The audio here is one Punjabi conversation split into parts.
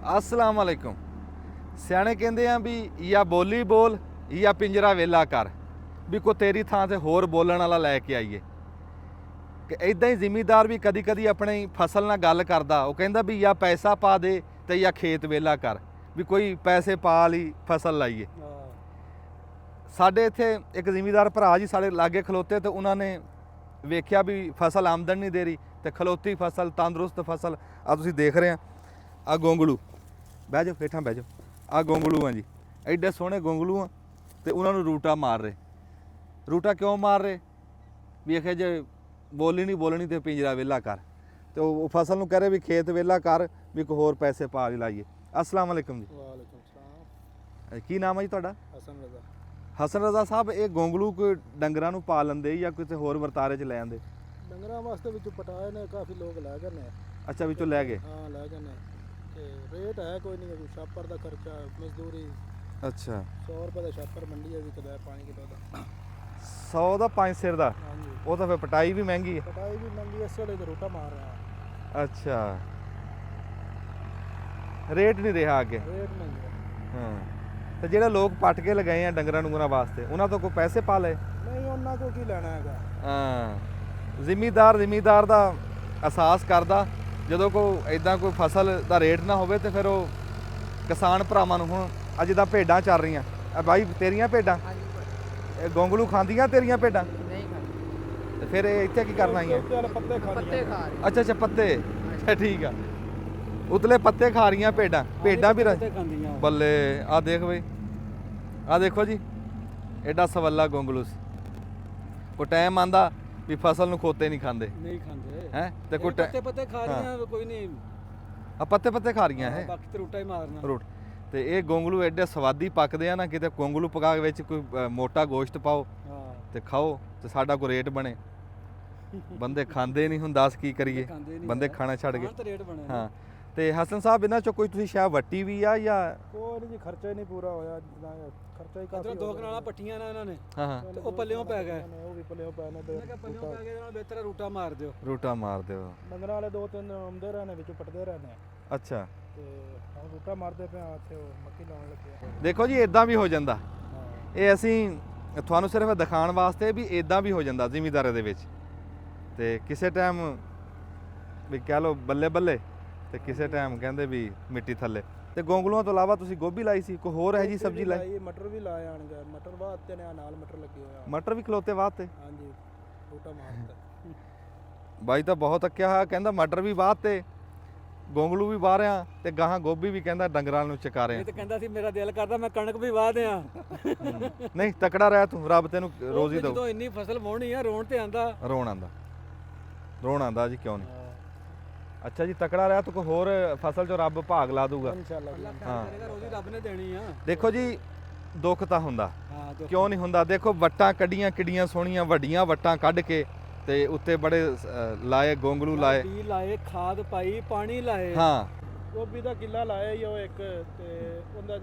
अस्सलाम वालेकुम। सियाणे कहते हैं भी या बोली बोल या पिंजरा वेला कर, भी कोई तेरी थां ते होर बोलण वाला लैके आईए। कि इदां ही जिमीदार भी कदी कदी अपनी फसल नाल गल करदा, वो कहंदा भी या पैसा पा दे ते या खेत वेला कर, भी कोई पैसे पा ली फसल लाइए। साडे इत्थे एक जिमीदार भरा जी साडे लागे खलोते, तो उन्होंने वेख्या भी फसल आमदन नहीं दे रही, तो खलोती फसल तंदुरुस्त फसल आ तुसीं देख रहे हैं। आ गोंगलू बह जाओ, हेठां बह जाओ। आ गोंगलू आ जी, एडे सोहणे गोंगलू आ, तो उन्होंने रूटा मार रहे। रूटा क्यों मार रहे? भी आखे जे बोली नहीं बोलनी तो पिंजरा वेला कर, तो वो फसल नूं कह रहे भी खेत वेला कर, भी कोई होर पैसे पा लाइए। अस्सलाम वालेकुम जी। वालेकुम सलाम। की नाम है जी तुहाडा? हसन रजा। हसन रजा साहब, ये गोंगलू कोई डंगरां नूं पा लैंदे या किसी होर वरतारे च लै आंदे? डंगरां वास्ते विचों पटाए ने, काफ़ी लोग लै गए ने। अच्छा, विचों लै गए। हाँ लै गए ने, ते रेट है कोई नहीं, कोई छापर का खर्चा मजदूरी। अच्छा, 100 रुपये का छापर मंडी है भी कदा 5 किलो का। 100 ਦਾ 5 ਸਿਰ ਦਾ, हाँ जी, ਉਹ ਤਾਂ ਫਿਰ ਪਟਾਈ ਵੀ ਮਹਿੰਗੀ ਹੈ। पटाई भी महंगी है, इस वेले तो रूटा मार रहा है। ਅੱਛਾ, ਰੇਟ ਨਹੀਂ ਰਿਹਾ ਅੱਗੇ। रेट महंगे है। ਹਾਂ, ਤੇ ਜਿਹੜੇ ਲੋਕ ਪੱਟ ਕੇ ਲਗਾਏ ਆ ਡੰਗਰਾਂ ਡੁੰਗਰਾਂ ਵਾਸਤੇ, ਉਹਨਾਂ ਤੋਂ ਕੋਈ ਪੈਸੇ ਪਾ ਲਏ? नहीं उन्होंने को की लेना है। ਹਾਂ, ਜ਼ਿਮੀਦਾਰ ਦਾ ਅਹਿਸਾਸ ਕਰਦਾ ਜਦੋਂ ਕੋਈ ਇਦਾਂ ਕੋਈ ਫਸਲ ਦਾ ਰੇਟ ਨਾ ਹੋਵੇ, ਤੇ ਫਿਰ ਉਹ ਕਿਸਾਨ ਭਰਾਵਾਂ ਨੂੰ, ਹੁਣ ਅੱਜ ਜਿੱਦਾਂ ਭੇਡਾਂ ਚੱਲ ਰਹੀਆਂ, ਆ ਬਾਈ ਤੇਰੀਆਂ ਭੇਡਾਂ ਇਹ ਗੋਂਗਲੂ ਖਾਂਦੀਆਂ ਤੇਰੀਆਂ ਭੇਡਾਂ? नहीं खाते, ਤੇ ਫਿਰ ਇਹ ਇੱਥੇ ਕੀ ਕਰਨ ਆਈਆਂ? उसके वाले पत्ते खाने पत्ते हैं। खा रहे। ਅੱਛਾ ਅੱਛਾ, ਪੱਤੇ। ਅੱਛਾ ਠੀਕ ਆ, ਉਤਲੇ ਪੱਤੇ ਖਾ ਰਹੀਆਂ ਭੇਡਾਂ। ਭੇਡਾਂ ਵੀ पत्ते खांदियां। ਬੱਲੇ। ਆ ਦੇਖ ਬਈ, ਆ ਦੇਖੋ ਜੀ, ਐਡਾ ਸਵੱਲਾ ਗੋਂਗਲੂ ਸੀ। ਕੋਈ ਟਾਈਮ ਆਂਦਾ ਵੀ ਫਸਲ ਨੂੰ ਖੋਤੇ ਨਹੀਂ ਖਾਂਦੇ नहीं खाते ਹੈ, ਤੇ ਕੋਈ पत्ते पत्ते खा रही हाँ। हैं, कोई नहीं। ਆ ਪੱਤੇ ਪੱਤੇ ਖਾ ਰਹੀਆਂ ਹੈ बाकी तो रूटा ही मारना। ਰੋਟ। ਤੇ ਇਹ ਗੋਂਗਲੂ ਐਡੇ ਸਵਾਦੀ ਪੱਕਦੇ ਆ ਨਾ, ਕਿਤੇ ਗੋਂਗਲੂ ਪਕਾ ਕੇ ਵਿੱਚ ਕੋਈ ਮੋਟਾ ਗੋਸ਼ਤ ਪਾਓ हाँ, ਤੇ ਖਾਓ, ਤੇ ਸਾਡਾ ਕੋਈ ਰੇਟ ਬਣੇ। ਬੰਦੇ ਖਾਂਦੇ ਨਹੀਂ, ਹੁਣ ਦੱਸ ਕੀ ਕਰੀਏ, खांदे नहीं ਬੰਦੇ है। ਖਾਣਾ ਛੱਡ ਗਏ। खाण तो रेट बने। ਹਾਂ, ਤੇ ਹਸਨ ਸਾਹਿਬ, ਇਹਨਾਂ ਚੋਂ ਕੋਈ ਤੁਸੀਂ ਸ਼ਾਇਦ ਵੱਟੀ ਵੀ ਆ ਜਾਂ? ਕੋਈ ਨਹੀਂ ਜੀ, ਖਰਚਾ ਹੀ ਨਹੀਂ ਪੂਰਾ ਹੋਇਆ, ਜਿੱਦਾਂ ਖਰਚਾ ਹੀ ਕਾਫੀ। ਦੋ ਕਨਾਲਾਂ ਪੱਟੀਆਂ ਨਾ ਇਹਨਾਂ ਨੇ, ਹਾਂ ਹਾਂ, ਤੇ ਉਹ ਪੱਲਿਓਂ ਪੈ ਗਏ। ਉਹ ਵੀ ਪੱਲਿਓਂ ਪੈ ਨੇ, ਤੇ ਮੈਂ ਕਿਹਾ ਪੱਲਿਓਂ ਪੈ ਗਏ, ਇਹਨਾਂ ਨੂੰ ਬਿਹਤਰ ਰੂਟਾ ਮਾਰ ਦਿਓ। ਰੂਟਾ ਮਾਰ ਦਿਓ। ਡੰਗਰਾਂ ਵਾਲੇ 2-3 ਆਉਂਦੇ ਰਹਿਣੇ, ਵਿੱਚੋਂ ਪੱਟਦੇ ਰਹਿਣੇ, ਅੱਛਾ, ਤੇ ਹੁਣ ਰੂਟਾ ਮਾਰਦੇ ਪਏ ਆ, ਇੱਥੇ ਉਹ ਮੱਕੀ ਲਾਉਣ ਲੱਗੇ ਆ। ਦੇਖੋ ਜੀ, ਇਦਾਂ ਵੀ ਹੋ ਜਾਂਦਾ। ਹਾਂ, ਇਹ ਅਸੀਂ ਤੁਹਾਨੂੰ ਸਿਰਫ ਦਿਖਾਉਣ ਵਾਸਤੇ ਵੀ ਇਦਾਂ ਵੀ ਹੋ ਜਾਂਦਾ ਜ਼ਿਮੀਦਾਰਾਂ ਦੇ ਵਿੱਚ। ਤੇ ਕਿਸੇ ਟਾਈਮ ਵੀ ਕਹਿ ਲਓ ਬੱਲੇ ਬੱਲੇ, ਤੇ ਕਿਸੇ ਟਾਈਮ ਕਹਿੰਦੇ ਵੀ ਮਿੱਟੀ ਥੱਲੇ। ਤੇ ਗੋਂਗਲੂਆਂ ਤੋਂ ਇਲਾਵਾ ਤੁਸੀਂ ਗੋਭੀ ਲਾਈ ਸੀ, ਕੋਈ ਹੋਰ ਹੈ ਜੀ ਸਬਜ਼ੀ ਲਾਈ? ਮਟਰ ਵੀ ਲਾਏ ਆਣਗੇ, ਮਟਰ ਵਾਸਤੇ ਨੇ, ਨਾਲ ਮਟਰ ਲੱਗੇ ਹੋਇਆ। ਮਟਰ ਵੀ ਖਲੋਤੇ ਵਾਸਤੇ? ਹਾਂਜੀ, ਰੂਟਾ ਮਾਰਦਾ। ਬਾਈ ਤਾਂ ਬਹੁਤ ਅੱਕਿਆ ਹੋਇਆ, ਕਹਿੰਦਾ ਮਟਰ ਵੀ ਵਾਹ ਤੇ ਗੋਂਗਲੂ ਵੀ ਵਾਹ ਰਿਆਂ, ਤੇ ਗਾਹਾਂ ਗੋਭੀ ਵੀ ਕਹਿੰਦਾ ਡੰਗਰਾਂ ਨੂੰ ਚਕਾ ਇਹ ਰਿਆਂ। ਤੇ ਕਹਿੰਦਾ ਸੀ ਮੇਰਾ ਦਿਲ ਕਰਦਾ ਮੈਂ ਕਣਕ ਵੀ ਵਾਹ ਦਿਆਂ। ਨਹੀਂ, ਤਕੜਾ ਰਹਿ ਤੂੰ, ਰੱਬ ਤੈਨੂੰ ਰੋਜ਼ੀ ਦਊ। ਜਦੋਂ ਇੰਨੀ ਫਸਲ ਵਾਹੁਣੀ ਆ, ਰੋਣ ਤੇ ਆਂਦਾ। ਰੋਣ ਆਂਦਾ ਜੀ, ਕਿਉਂ ਨਹੀਂ। ਅੱਛਾ ਜੀ, ਤਕੜਾ ਰਿਹਾ ਤੂੰ, ਕੋਈ ਹੋਰ ਫਸਲ 'ਚੋਂ ਰੱਬ ਭਾਗ ਲਾ ਦੂਗਾ। ਇਨਸ਼ਾਅੱਲਾ ਜੀ। ਹਾਂ। ਕਰੇਗਾ, ਰੋਜ਼ੀ ਰੱਬ ਨੇ ਦੇਣੀ ਆ। ਦੇਖੋ ਜੀ, ਦੁੱਖ ਤਾਂ ਹੁੰਦਾ, ਹਾਂ, ਕਿਉਂ ਨਹੀਂ ਹੁੰਦਾ। ਦੇਖੋ ਵੱਟਾਂ ਕੱਢੀਆਂ, ਕਿੱਡੀਆਂ ਸੋਹਣੀਆਂ ਵੱਡੀਆਂ ਵੱਟਾਂ ਕੱਢ ਕੇ, ਤੇ ਉੱਤੇ ਬੜੇ ਲਾਏ ਗੋਂਗਲੂ ਲਾਏ। ਬੀਜ ਲਾਏ, ਖਾਦ ਪਾਈ, ਪਾਣੀ ਲਾਏ। ਹਾਂ, ਗੋਭੀ ਦਾ ਕਿੱਲਾ ਲਾਇਆ ਹੀ ਉਹ ਇੱਕ, ਤੇ ਉਹਦਾ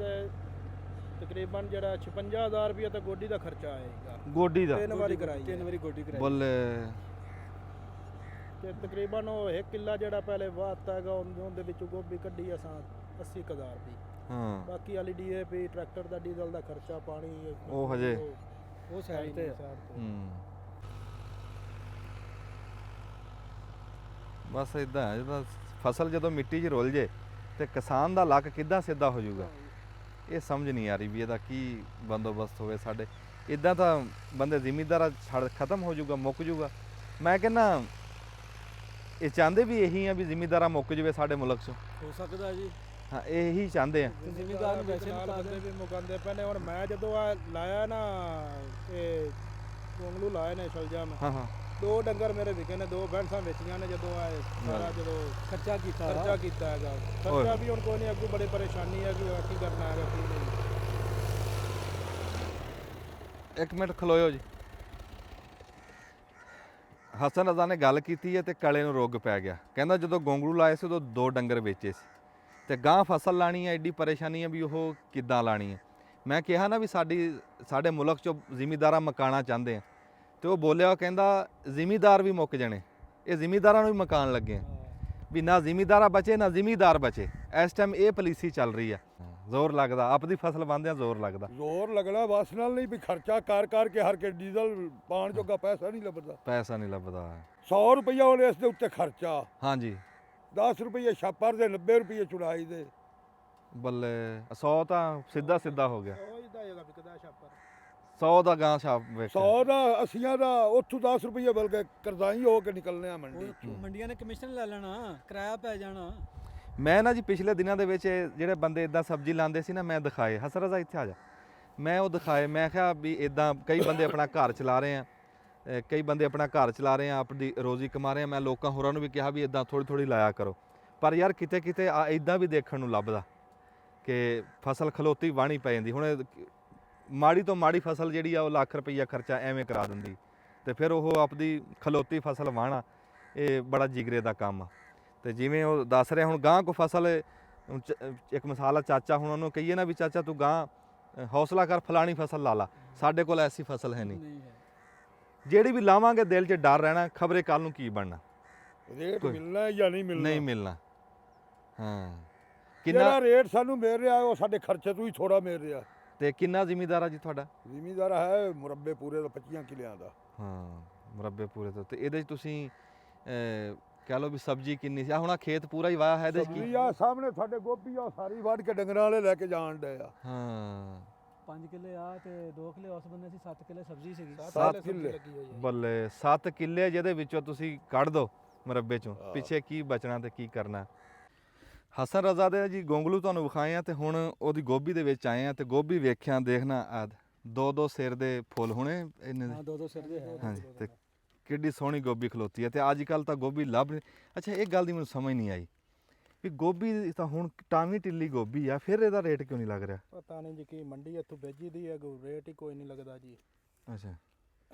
ਤਕਰੀਬਨ ਜਿਹੜਾ 56000 ਰੁਪਏ ਤਾਂ ਗੋਡੀ ਦਾ ਖਰਚਾ ਆਏਗਾ। ਗੋਡੀ ਦਾ 3 ਵਾਰੀ ਕਰਾਈ 3 ਵਾਰੀ ਗੋਡੀ ਕਰਾਈ। ਬੱਲੇ। ਤੇ ਤਕਰੀਬਨ ਉਹ ਇੱਕ ਕਿੱਲਾ ਜਿਹੜਾ ਪਹਿਲੇ ਵਾਹਤਾ ਹੈਗਾ, ਉਹਦੇ ਵਿੱਚੋਂ ਗੋਭੀ ਕੱਢੀ ਅਸਾਂ 80000 ਦੀ। ਹਾਂ, ਬਾਕੀ ਵਾਲੀ ਡੀਏਪੀ, ਟਰੈਕਟਰ ਦਾ ਡੀਜ਼ਲ ਦਾ ਖਰਚਾ, ਪਾਣੀ, ਉਹ ਹਜੇ ਉਹ ਸਾਈਡ ਤੇ ਆ। ਬਸ ਇਦਾਂ ਹੈ, ਜਦੋਂ ਫਸਲ ਜਦੋਂ ਮਿੱਟੀ 'ਚ ਰੁਲ ਜੇ, ਤੇ ਕਿਸਾਨ ਦਾ ਲੱਕ ਕਿੱਦਾਂ ਸਿੱਧਾ ਹੋ ਜਾਊਗਾ, ਇਹ ਸਮਝ ਨਹੀਂ ਆ ਰਹੀ ਵੀ ਇਹਦਾ ਕੀ ਬੰਦੋਬਸਤ ਹੋਵੇ ਸਾਡੇ। ਇਦਾਂ ਤਾਂ ਬੰਦੇ ਜ਼ਿਮੀਦਾਰ ਖਤਮ ਹੋ ਜਾਊਗਾ, ਮੁੱਕ ਜਾਊਗਾ। ਮੈਂ ਕਹਿੰਦਾ ਇਹ ਚਾਹੁੰਦੇ ਵੀ ਇਹੀ ਆ ਵੀ ਜ਼ਿਮੀਦਾਰਾਂ ਮੁੱਕ ਜਾਵੇ ਸਾਡੇ ਮੁਲਕ 'ਚੋਂ। ਹੋ ਸਕਦਾ ਜੀ। ਹਾਂ, ਇਹੀ ਚਾਹੁੰਦੇ ਆ। ਤੇ ਜ਼ਿਮੀਦਾਰ ਨੂੰ ਵੈਸੇ ਨਾਲ ਮੁਕਾ ਬੰਦੇ ਦੇਣ। ਵੀ ਮੁਕਾਉਂਦੇ ਪਏ ਨੇ। ਹੁਣ ਮੈਂ ਜਦੋਂ ਆ ਲਾਇਆ ਨਾ, ਇਹ ਗੋਂਗਲੂ ਲਾਏ ਨੇ ਸ਼ਲਜਮ, ਹਾਂ ਹਾਂ, 2 ਡੰਗਰ ਮੇਰੇ ਵਿਕੇ ਨੇ, 2 ਬੈਂਸਾਂ ਵੇਚੀਆਂ ਨੇ। ਜਦੋਂ ਆ ਸਾਰਾ ਜਦੋਂ ਖਰਚਾ ਕੀਤਾ। ਖਰਚਾ ਕੀਤਾ ਹੈਗਾ, ਖਰਚਾ ਵੀ ਹੁਣ ਕੋਈ ਨਹੀਂ, ਅੱਗੋਂ ਬੜੀ ਪਰੇਸ਼ਾਨੀ ਹੈ ਕਿ ਕੀ ਕਰਨਾ ਹੈਗਾ ਕੀ ਨਹੀਂ। ਇੱਕ ਮਿੰਟ ਖਲੋਇਓ ਜੀ। ਹਸਨ ਰਜ਼ਾ ਨੇ ਗੱਲ ਕੀਤੀ ਹੈ, ਤੇ ਕਲੇ ਨੂੰ ਰੋਗ ਪੈ ਗਿਆ। ਕਹਿੰਦਾ ਜਦੋਂ ਗੋਂਗਲੂ ਲਾਏ ਸੀ ਉਦੋਂ 2 ਡੰਗਰ ਵੇਚੇ ਸੀ, ਤੇ ਗਾਂ ਫਸਲ ਲਾਣੀ ਹੈ, ਐਡੀ ਪਰੇਸ਼ਾਨੀ ਹੈ ਵੀ ਉਹ ਕਿੱਦਾਂ ਲਾਣੀ ਹੈ। ਮੈਂ ਕਿਹਾ ਨਾ ਵੀ ਸਾਡੇ ਮੁਲਕ 'ਚੋਂ ਜ਼ਿਮੀਦਾਰਾਂ ਮਕਾਣਾ ਚਾਹੁੰਦੇ ਆ, ਤੇ ਉਹ ਬੋਲਿਆ, ਕਹਿੰਦਾ ਜ਼ਿਮੀਦਾਰ ਵੀ ਮੁੱਕ ਜਾਣੇ, ਇਹ ਜ਼ਿਮੀਦਾਰਾਂ ਨੂੰ ਵੀ ਮਕਾਨ ਲੱਗੇ ਆ। ਵੀ ਨਾ ਜ਼ਿਮੀਦਾਰਾ ਬਚੇ ਨਾ ਜ਼ਿਮੀਦਾਰ ਬਚੇ। ਇਸ ਟਾਈਮ ਇਹ ਪਾਲਿਸੀ ਚੱਲ ਰਹੀ ਆ। ਜ਼ੋਰ ਲੱਗਦਾ ਆਪਦੀ ਫਸਲ ਬੰਦਿਆਂ ਜ਼ੋਰ ਲੱਗਦਾ। ਜ਼ੋਰ ਲੱਗਣਾ ਬਸ ਨਾਲ ਨਹੀਂ ਵੀ ਖਰਚਾ ਕਰ ਕੇ ਹਰ ਕੇ ਡੀਜ਼ਲ ਪਾਣ ਜੋਗਾ ਪੈਸਾ ਨਹੀਂ ਲੱਭਦਾ। ਪੈਸਾ ਨਹੀਂ ਲੱਭਦਾ। 100 ਰੁਪਈਆ ਉਹਨੇ ਇਸ ਦੇ ਉੱਤੇ ਖਰਚਾ, ਹਾਂਜੀ 10 ਰੁਪਈਏ ਛਾਪਰ ਦੇ, 90 ਰੁਪਈਏ ਚੁੜਾਈ ਦੇ। ਬੱਲੇ 100 ਤਾਂ ਸਿੱਧਾ ਹੋ ਗਿਆ। ਉਹ ਇਹਦਾ ਜਗ੍ਹਾ ਵਿਕਦਾ ਛਾਪਰ 100 ਦਾ ਗਾਂ ਛਾਪ ਵੇਖ 100 ਦਾ 80 ਦਾ ਉੱਥੋਂ 10 ਰੁਪਈਏ ਬਲਕਿ ਕਰਜ਼ਾਈ ਹੋ ਕੇ ਨਿਕਲਨੇ ਆ ਮੰਡੀ। ਉਹ ਮੰਡੀਆਂ ਨੇ ਕਮਿਸ਼ਨ ਲੈ ਲੈਣਾ, ਕਿਰਾਇਆ ਪੈ ਜਾਣਾ। ਮੈਂ ਨਾ ਜੀ ਪਿਛਲੇ ਦਿਨਾਂ ਦੇ ਵਿੱਚ ਜਿਹੜੇ ਬੰਦੇ ਇਦਾਂ ਸਬਜ਼ੀ ਲਾਉਂਦੇ ਸੀ ਨਾ, ਮੈਂ ਦਿਖਾਏ। ਹਸਨ ਰਜ਼ਾ ਇੱਥੇ ਆ ਜਾ। ਮੈਂ ਉਹ ਦਿਖਾਏ, ਮੈਂ ਕਿਹਾ ਵੀ ਇਦਾਂ ਕਈ ਬੰਦੇ ਆਪਣਾ ਘਰ ਚਲਾ ਰਹੇ ਆ, ਕਈ ਬੰਦੇ ਆਪਣਾ ਘਰ ਚਲਾ ਰਹੇ ਆ, ਆਪਣੀ ਰੋਜ਼ੀ ਕਮਾ ਰਹੇ ਆ। ਮੈਂ ਲੋਕਾਂ ਹੋਰਾਂ ਨੂੰ ਵੀ ਕਿਹਾ ਵੀ ਇਦਾਂ ਥੋੜੀ ਲਾਇਆ ਕਰੋ। ਪਰ ਯਾਰ ਕਿਤੇ ਇਦਾਂ ਵੀ ਦੇਖਣ ਨੂੰ ਲੱਭਦਾ ਕਿ ਫਸਲ ਖਲੋਤੀ ਵਾਹਣੀ ਪੈ ਜਾਂਦੀ। ਹੁਣ ਮਾੜੀ ਤੋਂ ਮਾੜੀ ਫਸਲ ਜਿਹੜੀ ਆ ਉਹ ਲੱਖ ਰੁਪਈਆ ਖਰਚਾ ਐਵੇਂ ਕਰਾ ਦਿੰਦੀ, ਤੇ ਫਿਰ ਉਹ ਆਪਦੀ ਖਲੋਤੀ ਫਸਲ ਵਾਹਣਾ ਇਹ ਬੜਾ ਜਿਗਰੇ ਦਾ ਕੰਮ ਆ। ਤੇ ਜਿਵੇਂ ਉਹ ਦੱਸ ਰਿਹਾ ਹੁਣ ਗਾਂ ਕੋ ਫਸਲ, ਇੱਕ ਮਿਸਾਲ ਆ ਚਾਚਾ, ਹੁਣ ਉਹਨੂੰ ਕਹੀਏ ਨਾ ਵੀ ਚਾਚਾ ਤੂੰ ਗਾਂ ਹੌਸਲਾ ਕਰ ਫਲਾਣੀ ਫਸਲ ਲਾ ਲਾ, ਸਾਡੇ ਕੋਲ ਐਸੀ ਫਸਲ ਹੈ ਨਹੀਂ। ਨਹੀਂ ਹੈ। ਜਿਹੜੀ ਵੀ ਲਾਵਾਂਗੇ ਦਿਲ 'ਚ ਡਰ ਰਹਿਣਾ, ਖਬਰੇ ਕੱਲ ਨੂੰ ਕੀ ਬਣਨਾ। ਰੇਟ ਮਿਲਣਾ ਜਾਂ ਨਹੀਂ ਮਿਲਣਾ? ਨਹੀਂ ਮਿਲਣਾ। ਹਾਂ ਜਿਹੜਾ ਕਿੰਨਾ ਰੇਟ ਸਾਨੂੰ ਮਿਲ ਰਿਹਾ ਉਹ ਸਾਡੇ ਖਰਚੇ ਤੋਂ ਹੀ ਥੋੜਾ ਮਿਲ ਰਿਹਾ। ਤੇ ਕਿੰਨਾ ਜ਼ਿਮੀਦਾਰ ਆ ਜੀ ਤੁਹਾਡਾ? ਜ਼ਿਮੀਦਾਰ ਹੈ ਮੁਰੱਬੇ ਪੂਰੇ ਦਾ 25 ਕਿੱਲਿਆਂ ਦਾ। ਹਾਂ ਮੁਰੱਬੇ ਪੂਰੇ ਤੋਂ। ਤੇ ਇਹਦੇ 'ਚ ਤੁਸੀਂ ਕਹਿ ਲਓ ਵੀ ਸਬਜ਼ੀ ਕਿੰਨੀ ਸੀ? ਆ ਹੁਣ ਆਹ ਖੇਤ ਪੂਰਾ ਹੀ ਵਾਇਆ ਹੈ ਇਹਦੇ 'ਚ ਕੀ? ਸਬਜ਼ੀ ਆ ਸਾਹਮਣੇ ਸਾਡੇ ਗੋਭੀ ਆ, ਸਾਰੀ ਵੱਢ ਕੇ ਡੰਗਰਾਂ ਵਾਲੇ ਲੈ ਕੇ ਜਾਣ ਡਏ ਆ। ਹਾਂ 5 ਕਿੱਲੇ ਆ ਤੇ 2 ਕਿੱਲੇ ਉਸ ਬੰਦੇ ਸੀ, 7 ਕਿੱਲੇ ਸਬਜ਼ੀ ਸੀਗੀ। 7 ਕਿੱਲੇ ਲੱਗੀ ਹੋਈ ਹੈ। ਬੱਲੇ 7 ਕਿੱਲੇ ਜਿਹਦੇ ਵਿੱਚੋਂ ਤੁਸੀਂ ਕੱਢ ਦੋ ਮੁਰੱਬੇ ਚੋਂ, ਹਾਂ। ਪਿੱਛੇ ਕੀ ਬਚਣਾ ਤੇ ਕੀ ਕਰਨਾ। ਹਸਨ ਰਜ਼ਾ ਦੇ ਜੀ ਗੋਂਗਲੂ ਤੁਹਾਨੂੰ ਵਿਖਾਏ ਆ, ਤੇ ਹੁਣ ਉਹਦੀ ਗੋਭੀ ਦੇ ਵਿੱਚ ਆਏ ਆ, ਤੇ ਗੋਭੀ ਵੇਖਿਆ ਦੇਖਣਾ ਆਦ 2-2 ਸਿਰ ਦੇ ਫੁੱਲ ਹੋਣੇ ਇਹਨੇ ਦੇ। ਹਾਂ 2 ਸਿਰ ਦੇ ਹੈ। ਹਾਂਜੀ ਤੇ ਕਿੱਡੀ ਸੋਹਣੀ ਗੋਭੀ ਖਲੋਤੀ ਹੈ। ਤੇ ਅੱਜ ਕੱਲ ਤਾਂ ਗੋਭੀ ਲੱਭ ਨਹੀਂ। ਅੱਛਾ ਇਹ ਗੱਲ ਦੀ ਮੈਨੂੰ ਸਮਝ ਨਹੀਂ ਆਈ ਵੀ ਗੋਭੀ ਤਾਂ ਹੁਣ ਟਾਵੀਂ ਟਿੱਲੀ ਗੋਭੀ ਆ, ਫਿਰ ਇਹਦਾ ਰੇਟ ਕਿਉਂ ਨਹੀਂ ਲੱਗ ਰਿਹਾ? ਪਤਾ ਨਹੀਂ ਜੀ ਕੀ ਮੰਡੀ ਇੱਥੋਂ ਭੇਜੀ ਦੀ ਹੈ, ਰੇਟ ਹੀ ਕੋਈ ਨਹੀਂ ਲੱਗਦਾ ਜੀ। ਅੱਛਾ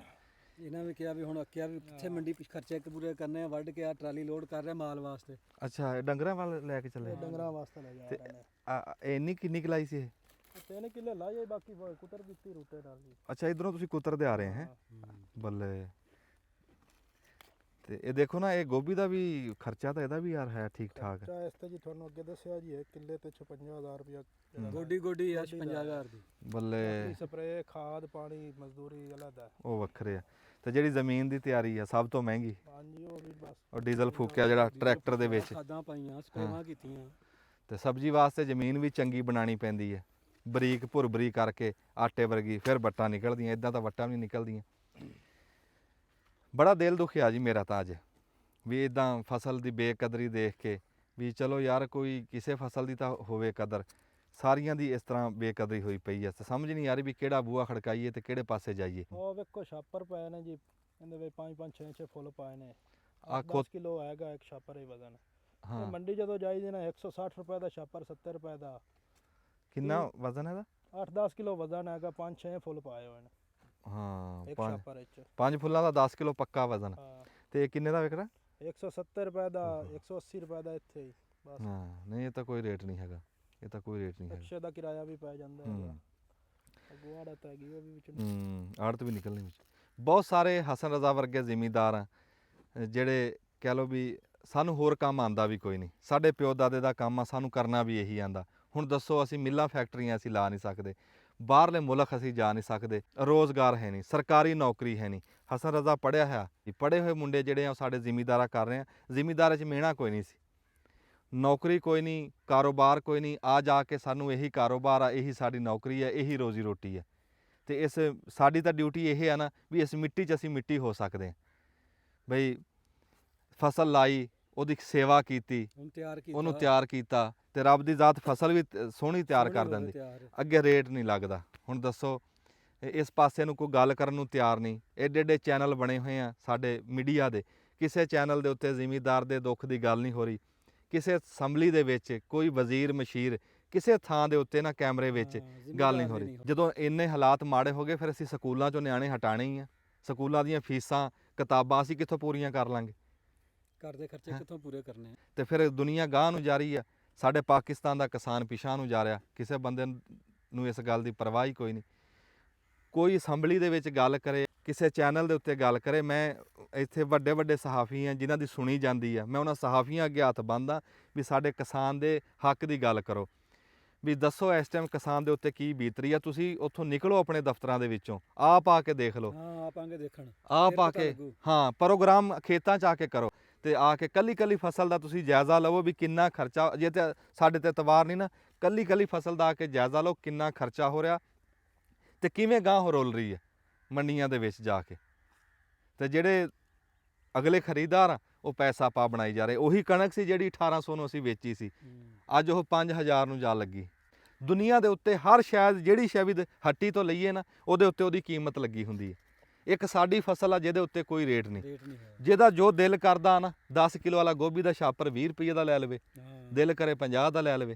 ਇਹਨਾਂ ਵੀ ਕਿਹਾ ਵੀ ਹੁਣ ਕਿਹਾ ਵੀ ਕਿੱਥੇ ਮੰਡੀ ਖਰਚੇ ਪੂਰੇ ਕਰਨੇ ਆ, ਵੱਢ ਕੇ ਆ ਟਰਾਲੀ ਲੋਡ ਕਰ ਰਿਹਾ ਮਾਲ ਵਾਸਤੇ। ਅੱਛਾ ਇਹ ਡੰਗਰਾਂ ਵੱਲ ਲੈ ਕੇ ਚੱਲੇ? ਇਹ ਡੰਗਰਾਂ ਵਾਸਤੇ ਲੈ ਜਾ ਤੇ ਰਹੇ ਨੇ। ਇੰਨੀ ਕਿੰਨੀ ਕਲਾਈ ਸੀ ਇਹ? 3 ਕਿੱਲੇ ਲਾਏ, ਬਾਕੀ ਕੁਤਰ ਦਿੱਤੀ ਰੂਟੇ ਨਾਲ ਜੀ। ਅੱਛਾ ਇਧਰੋਂ ਤੁਸੀਂ ਕੁਤਰਦੇ ਆ ਰਹੇ ਹੈ? ਬੱਲੇ। ਤੇ ਇਹ ਦੇਖੋ ਨਾ, ਇਹ ਗੋਭੀ ਦਾ ਵੀ ਖਰਚਾ ਤਾਂ ਇਹਦਾ ਵੀ ਯਾਰ ਹੈ ਠੀਕ ਠਾਕ। ਖਰਚਾ ਇਸ ਤੇ ਜੀ ਤੁਹਾਨੂੰ ਅੱਗੇ ਦੱਸਿਆ ਜੀ 1 ਕਿੱਲੇ ਤੇ 56000 ਰੁਪਇਆ। ਗੋਡੀ ਆ 55000 ਦੀ। ਬੱਲੇ ਸਪਰੇ, ਖਾਦ, ਪਾਣੀ, ਮਜ਼ਦੂਰੀ ਅਲੱਗ ਹੈ। ਉਹ ਵੱਖਰੇ ਆ। ਤੇ ਜਿਹੜੀ ਜ਼ਮੀਨ ਦੀ ਤਿਆਰੀ ਆ ਸਭ ਤੋਂ ਮਹਿੰਗੀ, ਹਾਂਜੀ ਉਹ ਵੀ ਬਸ ਉਹ ਡੀਜ਼ਲ ਫੂਕਿਆ ਜਿਹੜਾ ਟਰੈਕਟਰ ਦੇ ਵਿੱਚ। ਖਾਦਾਂ ਪਾਈਆਂ, ਸਪਰੇਆਂ ਕੀਤੀਆਂ। ਤੇ ਸਬਜ਼ੀ ਵਾਸਤੇ ਜ਼ਮੀਨ ਵੀ ਚੰਗੀ ਬਣਾਉਣੀ ਪੈਂਦੀ ਹੈ, ਬਰੀਕ ਭੁਰਭਰੀ ਕਰਕੇ ਆਟੇ ਵਰਗੀ, ਫਿਰ ਵੱਟਾਂ ਨਿਕਲਦੀਆਂ। ਇਦਾਂ ਤਾਂ ਵੱਟਾਂ ਵੀ ਨਹੀਂ ਨਿਕਲਦੀਆਂ। ਬੜਾ ਦਿਲ ਦੁਖਿਆ ਜੀ ਮੇਰਾ ਤਾਂ ਅੱਜ ਵੀ ਇਦਾਂ ਫਸਲ ਦੀ ਬੇਕਦਰੀ ਦੇਖ ਕੇ, ਵੀ ਚਲੋ ਯਾਰ ਕੋਈ ਕਿਸੇ ਫਸਲ ਦੀ ਤਾਂ ਹੋਵੇ ਕਦਰ, ਸਾਰੀਆਂ ਦੀ ਇਸ ਤਰ੍ਹਾਂ ਬੇਕਦਰੀ ਹੋਈ ਪਈ ਹੈ। ਤੇ ਸਮਝ ਨਹੀਂ ਆ ਰਹੀ ਵੀ ਕਿਹੜਾ ਬੂਹਾ ਖੜਕਾਈਏ ਤੇ ਕਿਹੜੇ ਪਾਸੇ ਜਾਈਏ। ਉਹ ਵੇਖੋ ਛਾਪਰ ਪਏ ਨੇ ਜੀ, ਇਹਦੇ ਵਿੱਚ 5-5 6-6 ਫੁੱਲ ਪਾਏ ਨੇ। ਆਹ 10 ਕਿਲੋ ਆਏਗਾ ਇੱਕ ਛਾਪਰ ਹੀ ਵਜ਼ਨ। ਹਾਂ ਤੇ ਮੰਡੀ ਜਦੋਂ ਜਾਈਦੀ ਨਾ 160 ਰੁਪਏ ਦਾ ਛਾਪਰ, 70 ਰੁਪਏ ਦਾ। ਕਿੰਨਾ ਵਜ਼ਨ ਇਹਦਾ? 8-10 ਕਿਲੋ ਵਜ਼ਨ ਹੈਗਾ, 5-6 ਫੁੱਲ ਪਾਏ ਹੋਏ ਨੇ ਹਾਂ ਇੱਕ ਛਾਪਰ ਵਿੱਚ। 5 ਫੁੱਲਾਂ ਦਾ 10 ਕਿਲੋ ਪੱਕਾ ਵਜ਼ਨ। ਹਾਂ ਤੇ ਇਹ ਕਿੰਨੇ ਦਾ ਵਿਕ ਰਿਹਾ? 170 ਰੁਪਏ ਦਾ, 180 ਰੁਪਏ ਦਾ ਇੱਥੇ ਹੀ ਬਸ। ਹਾਂ ਨਹੀਂ ਇਹ ਤਾਂ ਕੋਈ ਰੇਟ ਨਹੀਂ ਹੈਗਾ, ਇਹ ਤਾਂ ਕੋਈ ਰੇਟ ਨਹੀਂ ਹੈਗਾ। ਰਿਕਸ਼ੇ ਦਾ ਕਿਰਾਇਆ ਵੀ ਪੈ ਜਾਂਦਾ ਹੈਗਾ। ਹੂੰ ਅੱਗੋਂ ਆੜਤ ਹੈਗੀ ਉਹ ਵੀ ਵਿੱਚ। ਆੜਤ ਵੀ ਨਿਕਲਣੀ ਵਿੱਚ। ਬਹੁਤ ਸਾਰੇ ਹਸਨ ਰਜ਼ਾ ਵਰਗੇ ਜ਼ਿਮੀਂਦਾਰ ਆ ਜਿਹੜੇ ਕਹਿ ਲਓ ਵੀ ਸਾਨੂੰ ਹੋਰ ਕੰਮ ਆਂਦਾ ਵੀ ਕੋਈ ਨਹੀਂ, ਸਾਡੇ ਪਿਓ ਦਾਦੇ ਦਾ ਕੰਮ ਆ, ਸਾਨੂੰ ਕਰਨਾ ਵੀ ਇਹੀ ਆਂਦਾ। ਹੁਣ ਦੱਸੋ ਅਸੀਂ ਮਿੱਲਾਂ ਫੈਕਟਰੀਆਂ ਅਸੀਂ ਲਾ ਨਹੀਂ ਸਕਦੇ, ਬਾਹਰਲੇ ਮੁਲਕ ਅਸੀਂ ਜਾ ਨਹੀਂ ਸਕਦੇ, ਰੋਜ਼ਗਾਰ ਹੈ ਨਹੀਂ, ਸਰਕਾਰੀ ਨੌਕਰੀ ਹੈ ਨਹੀਂ। ਹਸਨ ਰਜ਼ਾ ਪੜ੍ਹਿਆ ਹੋਇਆ, ਪੜ੍ਹੇ ਹੋਏ ਮੁੰਡੇ ਜਿਹੜੇ ਆ ਉਹ ਸਾਡੇ ਜ਼ਿਮੀਂਦਾਰਾ ਕਰ ਰਹੇ ਆ। ਜ਼ਿਮੀਂਦਾਰਾਂ 'ਚ ਮਿਹਣਾ ਕੋਈ ਨਹੀਂ ਸੀ, ਨੌਕਰੀ ਕੋਈ ਨਹੀਂ, ਕਾਰੋਬਾਰ ਕੋਈ ਨਹੀਂ। ਆ ਜਾ ਕੇ ਸਾਨੂੰ ਇਹੀ ਕਾਰੋਬਾਰ ਆ, ਇਹੀ ਸਾਡੀ ਨੌਕਰੀ ਹੈ, ਇਹੀ ਰੋਜ਼ੀ ਰੋਟੀ ਹੈ। ਤੇ ਇਸ ਸਾਡੀ ਤਾਂ ਡਿਊਟੀ ਇਹ ਹੈ ਨਾ ਵੀ ਇਸ ਮਿੱਟੀ 'ਚ ਅਸੀਂ ਮਿੱਟੀ ਹੋ ਸਕਦੇ ਹਾਂ। ਬਈ ਫਸਲ ਲਾਈ, ਉਹਦੀ ਸੇਵਾ ਕੀਤੀ, ਉਹਨੂੰ ਤਿਆਰ ਕੀਤਾ, ਤੇ ਰੱਬ ਦੀ ਜ਼ਾਤ ਫਸਲ ਵੀ ਸੋਹਣੀ ਤਿਆਰ ਕਰ ਦਿੰਦੀ। ਅੱਗੇ ਰੇਟ ਨਹੀਂ ਲੱਗਦਾ। ਹੁਣ ਦੱਸੋ ਇਸ ਪਾਸੇ ਨੂੰ ਕੋਈ ਗੱਲ ਕਰਨ ਨੂੰ ਤਿਆਰ ਨਹੀਂ। ਐਡੇ ਐਡੇ ਚੈਨਲ ਬਣੇ ਹੋਏ ਆ ਸਾਡੇ ਮੀਡੀਆ ਦੇ, ਕਿਸੇ ਚੈਨਲ ਦੇ ਉੱਤੇ ਜ਼ਿਮੀਂਦਾਰ ਦੇ ਦੁੱਖ ਦੀ ਗੱਲ ਨਹੀਂ ਹੋ ਰਹੀ। ਕਿਸੇ ਅਸੈਂਬਲੀ ਦੇ ਵਿੱਚ ਕੋਈ ਵਜ਼ੀਰ ਮਸ਼ੀਰ ਕਿਸੇ ਥਾਂ ਦੇ ਉੱਤੇ ਨਾ ਕੈਮਰੇ ਵਿੱਚ ਗੱਲ ਨਹੀਂ ਹੋ ਰਹੀ। ਜਦੋਂ ਇੰਨੇ ਹਾਲਾਤ ਮਾੜੇ ਹੋ ਗਏ, ਫਿਰ ਅਸੀਂ ਸਕੂਲਾਂ 'ਚੋਂ ਨਿਆਣੇ ਹਟਾਣੇ ਹੀ ਆ। ਸਕੂਲਾਂ ਦੀਆਂ ਫੀਸਾਂ ਕਿਤਾਬਾਂ ਅਸੀਂ ਕਿੱਥੋਂ ਪੂਰੀਆਂ ਕਰ ਲਾਂਗੇ? ਘਰ ਦੇ ਖਰਚੇ ਕਿੱਥੋਂ ਪੂਰੇ ਕਰਨੇ ਆ? ਤੇ ਫਿਰ ਦੁਨੀਆ ਗਾਂਹ ਨੂੰ ਜਾ ਰਹੀ ਆ, ਸਾਡੇ ਪਾਕਿਸਤਾਨ ਦਾ ਕਿਸਾਨ ਪਿਛਾਂਹ ਨੂੰ ਜਾ ਰਿਹਾ। ਕਿਸੇ ਬੰਦੇ ਨੂੰ ਇਸ ਗੱਲ ਦੀ ਪਰਵਾਹ ਹੀ ਕੋਈ ਨਹੀਂ। ਕੋਈ ਅਸੈਂਬਲੀ ਦੇ ਵਿੱਚ ਗੱਲ ਕਰੇ, ਕਿਸੇ ਚੈਨਲ ਦੇ ਉੱਤੇ ਗੱਲ ਕਰੇ। ਮੈਂ ਇੱਥੇ ਵੱਡੇ ਵੱਡੇ ਸਹਾਫੀ ਆ ਜਿਨ੍ਹਾਂ ਦੀ ਸੁਣੀ ਜਾਂਦੀ ਆ, ਮੈਂ ਉਹਨਾਂ ਸਹਾਫੀਆਂ ਅੱਗੇ ਹੱਥ ਬੰਨ੍ਹਦਾ ਵੀ ਸਾਡੇ ਕਿਸਾਨ ਦੇ ਹੱਕ ਦੀ ਗੱਲ ਕਰੋ, ਵੀ ਦੱਸੋ ਇਸ ਟਾਈਮ ਕਿਸਾਨ ਦੇ ਉੱਤੇ ਕੀ ਬੀਤ ਰਹੀ ਆ। ਤੁਸੀਂ ਉੱਥੋਂ ਨਿਕਲੋ ਆਪਣੇ ਦਫ਼ਤਰਾਂ ਦੇ ਵਿੱਚੋਂ, ਆਪ ਆ ਕੇ ਦੇਖ ਲਓ, ਹਾਂ ਆਪਾਂਗੇ ਦੇਖਣ ਆਪ ਫਿਰ ਆ ਪਤਾ ਕੇ ਲੱਗੂ। ਹਾਂ ਪ੍ਰੋਗਰਾਮ ਖੇਤਾਂ 'ਚ ਆ ਕੇ ਕਰੋ ਤੇ ਆ ਕੇ ਕੱਲੀ ਕੱਲੀ ਫਸਲ ਦਾ ਤੁਸੀਂ ਜਾਇਜ਼ਾ ਲਵੋ ਵੀ ਕਿੰਨਾ ਖਰਚਾ, ਜੇ ਤੇ ਸਾਡੇ ਤੇ ਇਤਬਾਰ ਨਹੀਂ ਨਾ, ਕੱਲੀ ਕੱਲੀ ਫਸਲ ਦਾ ਆ ਕੇ ਜਾਇਜ਼ਾ ਲਓ ਕਿੰਨਾ ਖਰਚਾ ਹੋ ਰਿਹਾ ਤੇ ਕਿਵੇਂ ਗਾਂਹ ਹੋ ਰੋਲ ਰਹੀ ਹੈ ਮੰਡੀਆਂ ਦੇ ਵਿੱਚ ਜਾ ਕੇ। ਤੇ ਜਿਹੜੇ ਅਗਲੇ ਖਰੀਦਦਾਰ ਆ ਉਹ ਪੈਸਾ ਪਾ ਬਣਾਈ ਜਾ ਰਹੇ। ਉਹੀ ਕਣਕ ਸੀ ਜਿਹੜੀ 1800 ਨੂੰ ਅਸੀਂ ਵੇਚੀ ਸੀ, ਅੱਜ ਉਹ 5000 ਨੂੰ ਜਾ ਲੱਗੀ। ਦੁਨੀਆ ਦੇ ਉੱਤੇ ਹਰ ਸ਼ਾਇਦ ਜਿਹੜੀ ਸ਼ੈ ਵੀ ਹੱਟੀ ਤੋਂ ਲਈਏ ਨਾ ਉਹਦੇ ਉੱਤੇ ਉਹਦੀ ਕੀਮਤ ਲੱਗੀ ਹੁੰਦੀ ਹੈ। ਇੱਕ ਸਾਡੀ ਫਸਲ ਆ ਜਿਹਦੇ ਉੱਤੇ ਕੋਈ ਰੇਟ ਨਹੀਂ, ਰੇਟ ਨਹੀਂ ਹੈ। ਜਿਹਦਾ ਜੋ ਦਿਲ ਕਰਦਾ ਨਾ 10 ਕਿਲੋ ਵਾਲਾ ਗੋਭੀ ਦਾ ਛਾਪਰ 20 ਰੁਪਏ ਦਾ ਲੈ ਲਵੇ, ਹਾਂ ਦਿਲ ਕਰੇ 50 ਦਾ ਲੈ ਲਵੇ।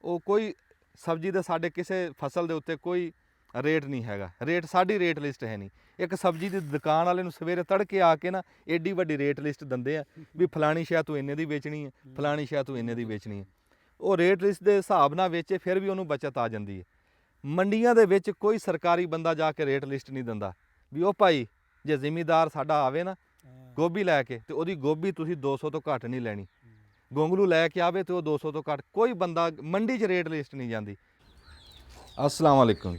ਉਹ ਕੋਈ ਸਬਜ਼ੀ ਦੇ ਸਾਡੇ ਕਿਸੇ ਫਸਲ ਦੇ ਉੱਤੇ ਕੋਈ ਰੇਟ ਨਹੀਂ ਹੈਗਾ, ਰੇਟ ਸਾਡੀ ਰੇਟ ਲਿਸਟ ਹੈ ਨਹੀਂ। ਇੱਕ ਸਬਜ਼ੀ ਦੀ ਦੁਕਾਨ ਵਾਲੇ ਨੂੰ ਸਵੇਰੇ ਤੜਕੇ ਆ ਕੇ ਨਾ ਏਡੀ ਵੱਡੀ ਰੇਟ ਲਿਸਟ ਦਿੰਦੇ ਆ ਵੀ ਫਲਾਣੀ ਸ਼ੈ ਤੂੰ ਇੰਨੇ ਦੀ ਵੇਚਣੀ ਹੈ, ਫਲਾਣੀ ਸ਼ੈ ਤੂੰ ਇੰਨੇ ਦੀ ਵੇਚਣੀ ਹੈ। ਉਹ ਰੇਟ ਲਿਸਟ ਦੇ ਹਿਸਾਬ ਨਾਲ ਵੇਚੇ ਫਿਰ ਵੀ ਉਹਨੂੰ ਬਚਤ ਆ ਜਾਂਦੀ ਹੈ। ਮੰਡੀਆਂ ਦੇ ਵਿੱਚ ਕੋਈ ਸਰਕਾਰੀ ਬੰਦਾ ਜਾ ਕੇ ਰੇਟ ਲਿਸਟ ਨਹੀਂ ਦਿੰਦਾ ਵੀ ਉਹ ਭਾਈ ਜੇ ਜ਼ਿਮੀਦਾਰ ਸਾਡਾ ਆਵੇ ਨਾ ਗੋਭੀ ਲੈ ਕੇ ਤੇ ਉਹਦੀ ਗੋਭੀ ਤੁਸੀਂ 200 ਤੋਂ ਘੱਟ ਨਹੀਂ ਲੈਣੀ, ਗੋਂਗਲੂ ਲੈ ਕੇ ਆਵੇ ਤੇ ਉਹ 200 ਤੋਂ ਘੱਟ, ਕੋਈ ਬੰਦਾ ਮੰਡੀ 'ਚ ਰੇਟ ਲਿਸਟ ਨਹੀਂ ਜਾਂਦੀ। ਅਸਲਾਮ ਵਾਲੇਕੁਮ।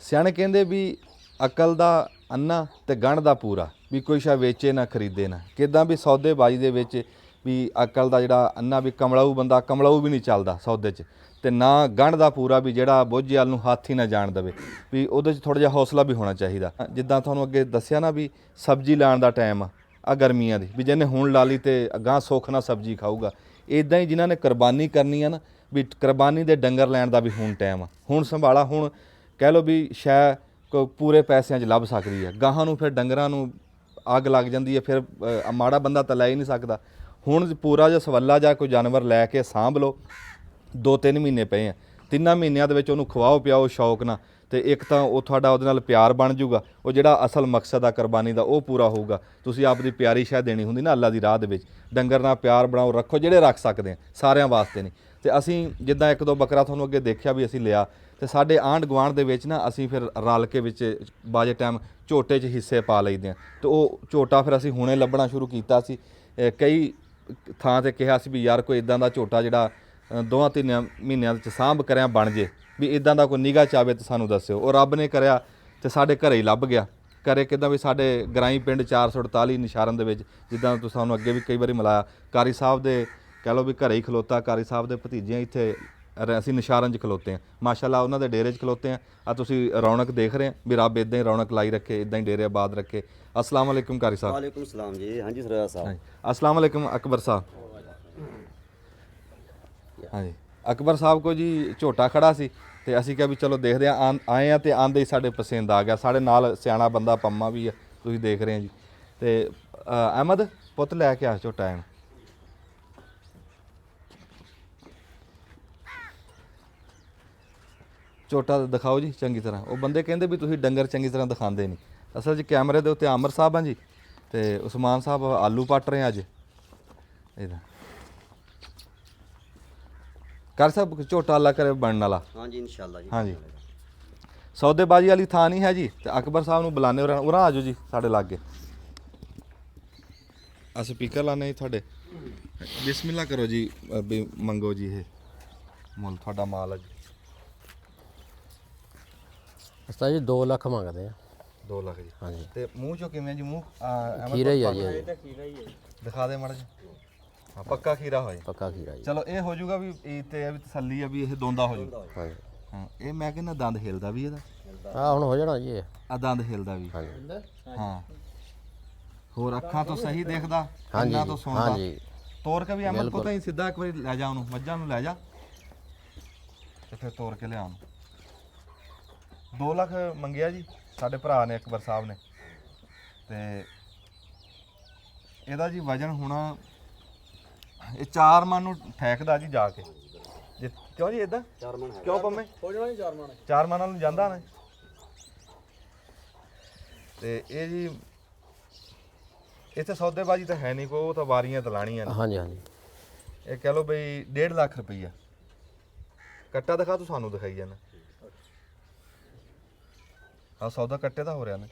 ਸਿਆਣੇ ਕਹਿੰਦੇ ਵੀ ਅਕਲ ਦਾ ਅੰਨਾ ਤੇ ਗਣ ਦਾ ਪੂਰਾ, ਵੀ ਕੋਈ ਸ਼ਾ ਵੇਚੇ ਨਾ ਖਰੀਦੇ ਨਾ। ਕਿੱਦਾਂ ਵੀ ਸੌਦੇਬਾਜ਼ੀ ਦੇ ਵਿੱਚ ਵੀ ਅਕਲ ਦਾ ਜਿਹੜਾ ਅੰਨਾ ਵੀ ਕਮਲਾਊ ਬੰਦਾ ਕਮਲਾਊ ਵੀ ਨਹੀਂ ਚੱਲਦਾ ਸੌਦੇ 'ਚ, ਤੇ ਨਾ ਗੰਢ ਦਾ ਪੂਰਾ ਵੀ ਜਿਹੜਾ ਬੋਝੇ ਵੱਲ ਨੂੰ ਹੱਥ ਹੀ ਨਾ ਜਾਣ ਦੇਵੇ, ਵੀ ਉਹਦੇ 'ਚ ਥੋੜ੍ਹਾ ਜਿਹਾ ਹੌਸਲਾ ਵੀ ਹੋਣਾ ਚਾਹੀਦਾ। ਜਿੱਦਾਂ ਤੁਹਾਨੂੰ ਅੱਗੇ ਦੱਸਿਆ ਨਾ ਵੀ ਸਬਜ਼ੀ ਲਾਉਣ ਦਾ ਟਾਈਮ ਆ ਗਰਮੀਆਂ ਦੀ, ਵੀ ਜਿਹਨੇ ਹੁਣ ਲਾ ਲਈ ਤੇ ਅਗਾਂਹ ਸੁੱਖ ਨਾਲ ਸਬਜ਼ੀ ਖਾਊਗਾ। ਇੱਦਾਂ ਹੀ ਜਿਨ੍ਹਾਂ ਨੇ ਕੁਰਬਾਨੀ ਕਰਨੀ ਆ ਨਾ, ਵੀ ਕੁਰਬਾਨੀ ਦੇ ਡੰਗਰ ਲੈਣ ਦਾ ਵੀ ਹੁਣ ਟਾਈਮ ਆ। ਹੁਣ ਸੰਭਾਲਾ, ਹੁਣ ਕਹਿ ਲਓ ਵੀ ਸ਼ੈ ਕੋ ਪੂਰੇ ਪੈਸਿਆਂ 'ਚ ਲੱਭ ਸਕਦੀ ਹੈ, ਗਾਹਾਂ ਨੂੰ ਫਿਰ ਡੰਗਰਾਂ ਨੂੰ ਅੱਗ ਲੱਗ ਜਾਂਦੀ ਹੈ, ਫਿਰ ਮਾੜਾ ਬੰਦਾ ਤਾਂ ਲੈ ਹੀ ਨਹੀਂ ਸਕਦਾ। ਹੁਣ ਪੂਰਾ ਜਿਹਾ ਸਵੱਲਾ ਜਾਂ ਕੋਈ ਜਾਨਵਰ ਲੈ ਕੇ ਸਾਂਭ ਲਓ। 2-3 ਮਹੀਨੇ ਪਏ ਆ, 3 ਮਹੀਨਿਆਂ ਦੇ ਵਿੱਚ ਉਹਨੂੰ ਖਵਾਓ ਪਿਆਓ ਸ਼ੌਕ ਨਾਲ, ਤੇ ਇੱਕ ਤਾਂ ਉਹ ਤੁਹਾਡਾ ਉਹਦੇ ਨਾਲ ਪਿਆਰ ਬਣ ਜਾਊਗਾ, ਉਹ ਜਿਹੜਾ ਅਸਲ ਮਕਸਦ ਆ ਕੁਰਬਾਨੀ ਦਾ ਉਹ ਪੂਰਾ ਹੋਊਗਾ। ਤੁਸੀਂ ਆਪਦੀ ਪਿਆਰੀ ਸ਼ੈ ਦੇਣੀ ਹੁੰਦੀ ਨਾ ਅੱਲਾ ਦੀ ਰਾਹ ਦੇ ਵਿੱਚ, ਡੰਗਰ ਨਾਲ ਪਿਆਰ ਬਣਾਓ, ਰੱਖੋ ਜਿਹੜੇ ਰੱਖ ਸਕਦੇ ਆ, ਸਾਰਿਆਂ ਵਾਸਤੇ ਨਹੀਂ। ਤੇ ਅਸੀਂ ਜਿੱਦਾਂ 1-2 ਬੱਕਰਾ ਤੁਹਾਨੂੰ ਅੱਗੇ ਦੇਖਿਆ ਵੀ ਅਸੀਂ ਲਿਆ, ਤੇ ਸਾਡੇ ਆਂਢ ਗੁਆਂਢ ਦੇ ਵਿੱਚ ਨਾ ਅਸੀਂ ਫਿਰ ਰਲ ਕੇ ਵਿੱਚ ਬਾਜੇ ਟਾਈਮ ਝੋਟੇ 'ਚ ਹਿੱਸੇ ਪਾ ਲਈਦੇ ਆ, ਤੇ ਉਹ ਝੋਟਾ ਫਿਰ ਅਸੀਂ ਹੁਣੇ ਲੱਭਣਾ ਸ਼ੁਰੂ ਕੀਤਾ ਸੀ। ਕਈ ਥਾਂ ਤੇ ਕਿਹਾ ਸੀ ਵੀ ਯਾਰ ਕੋਈ ਇਦਾਂ ਦਾ ਝੋਟਾ ਜਿਹੜਾ 2-3 ਮਹੀਨਿਆਂ 'ਚ ਸਾਂਭ ਕਰਿਆ ਬਣ ਜੇ, ਵੀ ਇਦਾਂ ਦਾ ਕੋਈ ਨਿਗਾਹ 'ਚ ਆਵੇ ਤਾਂ ਸਾਨੂੰ ਦੱਸਿਓ। ਉਹ ਰੱਬ ਨੇ ਕਰਿਆ ਤੇ ਸਾਡੇ ਘਰੇ ਹੀ ਲੱਭ ਗਿਆ। ਘਰੇ ਕਿੱਦਾਂ ਵੀ ਸਾਡੇ ਗਰਾਈ ਪਿੰਡ 448 ਨਿਸ਼ਾਰਨ ਦੇ ਵਿੱਚ, ਜਿੱਦਾਂ ਤੁਸੀਂ ਸਾਨੂੰ ਅੱਗੇ ਵੀ ਕਈ ਵਾਰੀ ਮਿਲਾਇਆ, ਕਾਰੀ ਸਾਹਿਬ ਦੇ ਕਹਿ ਲਓ ਵੀ ਘਰੇ ਹੀ ਖਲੋਤਾ, ਕਾਰੀ ਸਾਹਿਬ ਦੇ ਭਤੀਜੇ ਇੱਥੇ ਅਸੀਂ ਨਿਸ਼ਾਰਨ 'ਚ ਖਲੋਤੇ ਹਾਂ ਮਾਸ਼ਾਅੱਲਾ, ਉਹਨਾਂ ਦੇ ਡੇਰੇ 'ਚ ਖਲੋਤੇ ਹਾਂ। ਆ ਤੁਸੀਂ ਰੌਣਕ ਦੇਖ ਰਹੇ ਵੀ ਰੱਬ ਇਦਾਂ ਹੀ ਰੌਣਕ ਲਾਈ ਰੱਖੇ, ਇਦਾਂ ਹੀ ਡੇਰੇ ਆਬਾਦ ਰੱਖੇ। अस्सलाम वालेकुम कारी साहब। वालेकुम सलाम जी। हाँ जी सरदार साहब। अस्सलाम वालेकुम अकबर साहब। हाँ जी अकबर साहब को जी झोटा खड़ा सी ਤੇ ਅਸੀਂ ਕਿਹਾ ਵੀ ਚਲੋ ਦੇਖਦੇ ਆ, ਆਏ ਆ ਤੇ ਆਂਦੇ ਹੀ ਸਾਡੇ ਪਸੰਦ ਆ ਗਿਆ। ਸਾਡੇ ਨਾਲ ਸਿਆਣਾ ਬੰਦਾ ਪੰਮਾ ਵੀ ਆ, ਤੁਸੀਂ ਦੇਖ ਰਹੇ ਆ ਜੀ। ਤੇ ਅਹਿਮਦ ਪੁੱਤ ਲੈ ਕੇ ਆ ਝੋਟਾ ਐਨ। ਝੋਟਾ ਦਿਖਾਓ ਜੀ ਚੰਗੀ ਤਰ੍ਹਾਂ। ਉਹ ਬੰਦੇ ਕਹਿੰਦੇ ਵੀ ਤੁਸੀਂ ਡੰਗਰ ਚੰਗੀ ਤਰ੍ਹਾਂ ਦਿਖਾਉਂਦੇ ਨਹੀਂ। ਅਸਲ 'ਚ ਕੈਮਰੇ ਦੇ ਉੱਤੇ ਆਮਰ ਸਾਹਿਬ ਆ ਜੀ ਤੇ ਉਸਮਾਨ ਸਾਹਿਬ ਆਲੂ ਪੱਟ ਰਹੇ ਆ ਅੱਜ। ਇਹਦਾ ਕਰ ਸਾਹਿਬ ਝੋਟਾ ਅੱਲਾ ਕਰੇ ਬਣਨ ਵਾਲਾ। हाँ जी इंशाल्लाह जी। हाँ जी ਸੌਦੇਬਾਜ਼ੀ ਵਾਲੀ ਥਾਂ ਨਹੀਂ ਹੈ ਜੀ। ਤੇ ਅਕਬਰ ਸਾਹਿਬ ਨੂੰ ਬੁਲਾਣੇ ਉਰਾਂ ਆ ਜਾਓ ਜੀ ਸਾਡੇ ਲਾਗੇ। ਆ ਸਪੀਕਰ ਲਾਣੇ ਜੀ ਤੁਹਾਡੇ। ਬਿਸਮਿਲ੍ਲਾ ਕਰੋ ਜੀ, ਵੀ ਮੰਗੋ ਜੀ ਇਹ ਮੁੱਲ ਤੁਹਾਡਾ ਮਾਲ ਹੈ ਜੀ। ਅਸਤਾ ਜੀ 2 ਲੱਖ ਮੰਗਦੇ ਆ। 2 ਲੱਖ ਜੀ। ਹਾਂਜੀ ਤੇ ਮੂੰਹ ਚੋਂ ਕਿਵੇਂ ਜੀ? ਮੂੰਹ ਖੀਰਾ ਹੀ ਆ ਜੀ। ਦਿਖਾ ਦੇ ਮਾੜਾ ਜੀ। ਹਾਂ ਪੱਕਾ ਖੀਰਾ ਹੋਏ। ਪੱਕਾ ਖੀਰਾ ਜੀ। ਚਲੋ ਇਹ ਹੋ ਜਾਊਗਾ ਵੀ ਇਹ ਤੇ ਵੀ ਤਸੱਲੀ ਆ ਵੀ ਇਹ ਦੋਂਦਾ ਹੋ ਜਾਊਗਾ। ਹਾਂਜੀ ਹਾਂ ਇਹ ਮੈਂ ਕਹਿੰਦਾ ਦੰਦ ਹਿਲਦਾ ਵੀ ਇਹਦਾ। ਆ ਹੁਣ ਹੋ ਜਾਣਾ ਜੀ ਇਹ। ਆ ਦੰਦ ਹਿਲਦਾ ਵੀ। ਹਾਂਜੀ ਹਾਂ ਹੋਰ ਅੱਖਾਂ ਤੋਂ ਸਹੀ ਦੇਖਦਾ, ਹਾਂਜੀ ਕੰਨਾਂ ਤੋਂ ਸੁਣਦਾ। ਹਾਂਜੀ ਤੋਰ ਕੇ ਵੀ ਅਹਿਮਦ ਪਤਾ ਹੀ ਸਿੱਧਾ ਇੱਕ ਵਾਰੀ ਲੈ ਜਾ ਉਹਨੂੰ, ਮੱਝਾਂ ਨੂੰ ਲੈ ਜਾ ਤੇ ਫਿਰ ਤੋਰ ਕੇ ਲਿਆ ਉਹਨੂੰ। 2 ਲੱਖ ਮੰਗਿਆ ਜੀ ਸਾਡੇ ਭਰਾ ਨੇ ਅਕਬਰ ਸਾਹਿਬ ਨੇ। ਤੇ ਇਹਦਾ ਜੀ ਵਜਨ ਹੋਣਾ ਇਹ 4 ਮਣ ਨੂੰ ਠੇਕਦਾ ਜੀ ਜਾ ਕੇ। ਜੇ ਕਿਉਂ ਜੀ ਇਦਾਂ 4 मन है। ਕਿਉਂ ਪੰਮੇ? ਹੋ ਜਾਣਾ ਜੀ 4 ਮਣ। 4 ਮਣਾਂ ਨੂੰ ਜਾਂਦਾ ਨਾ। ਤੇ ਇਹ ਜੀ ਇੱਥੇ ਸੌਦੇਬਾਜ਼ੀ ਤਾਂ ਹੈ ਨਹੀਂ ਕੋਈ, ਉਹ ਤਾਂ ਵਾਰੀਆਂ ਤਲਾਣੀਆਂ ਨੇ। ਹਾਂਜੀ ਹਾਂਜੀ ਇਹ ਕਹਿ ਲਓ ਬਈ 1.5 ਲੱਖ ਰੁਪਈਆ। ਕੱਟਾ ਦਿਖਾ ਤੂੰ ਸਾਨੂੰ ਦਿਖਾਈ ਜਾਣਾ। ਆ ਸੌਦਾ ਕੱਟੇ ਦਾ ਹੋ ਰਿਹਾ ਨੇ।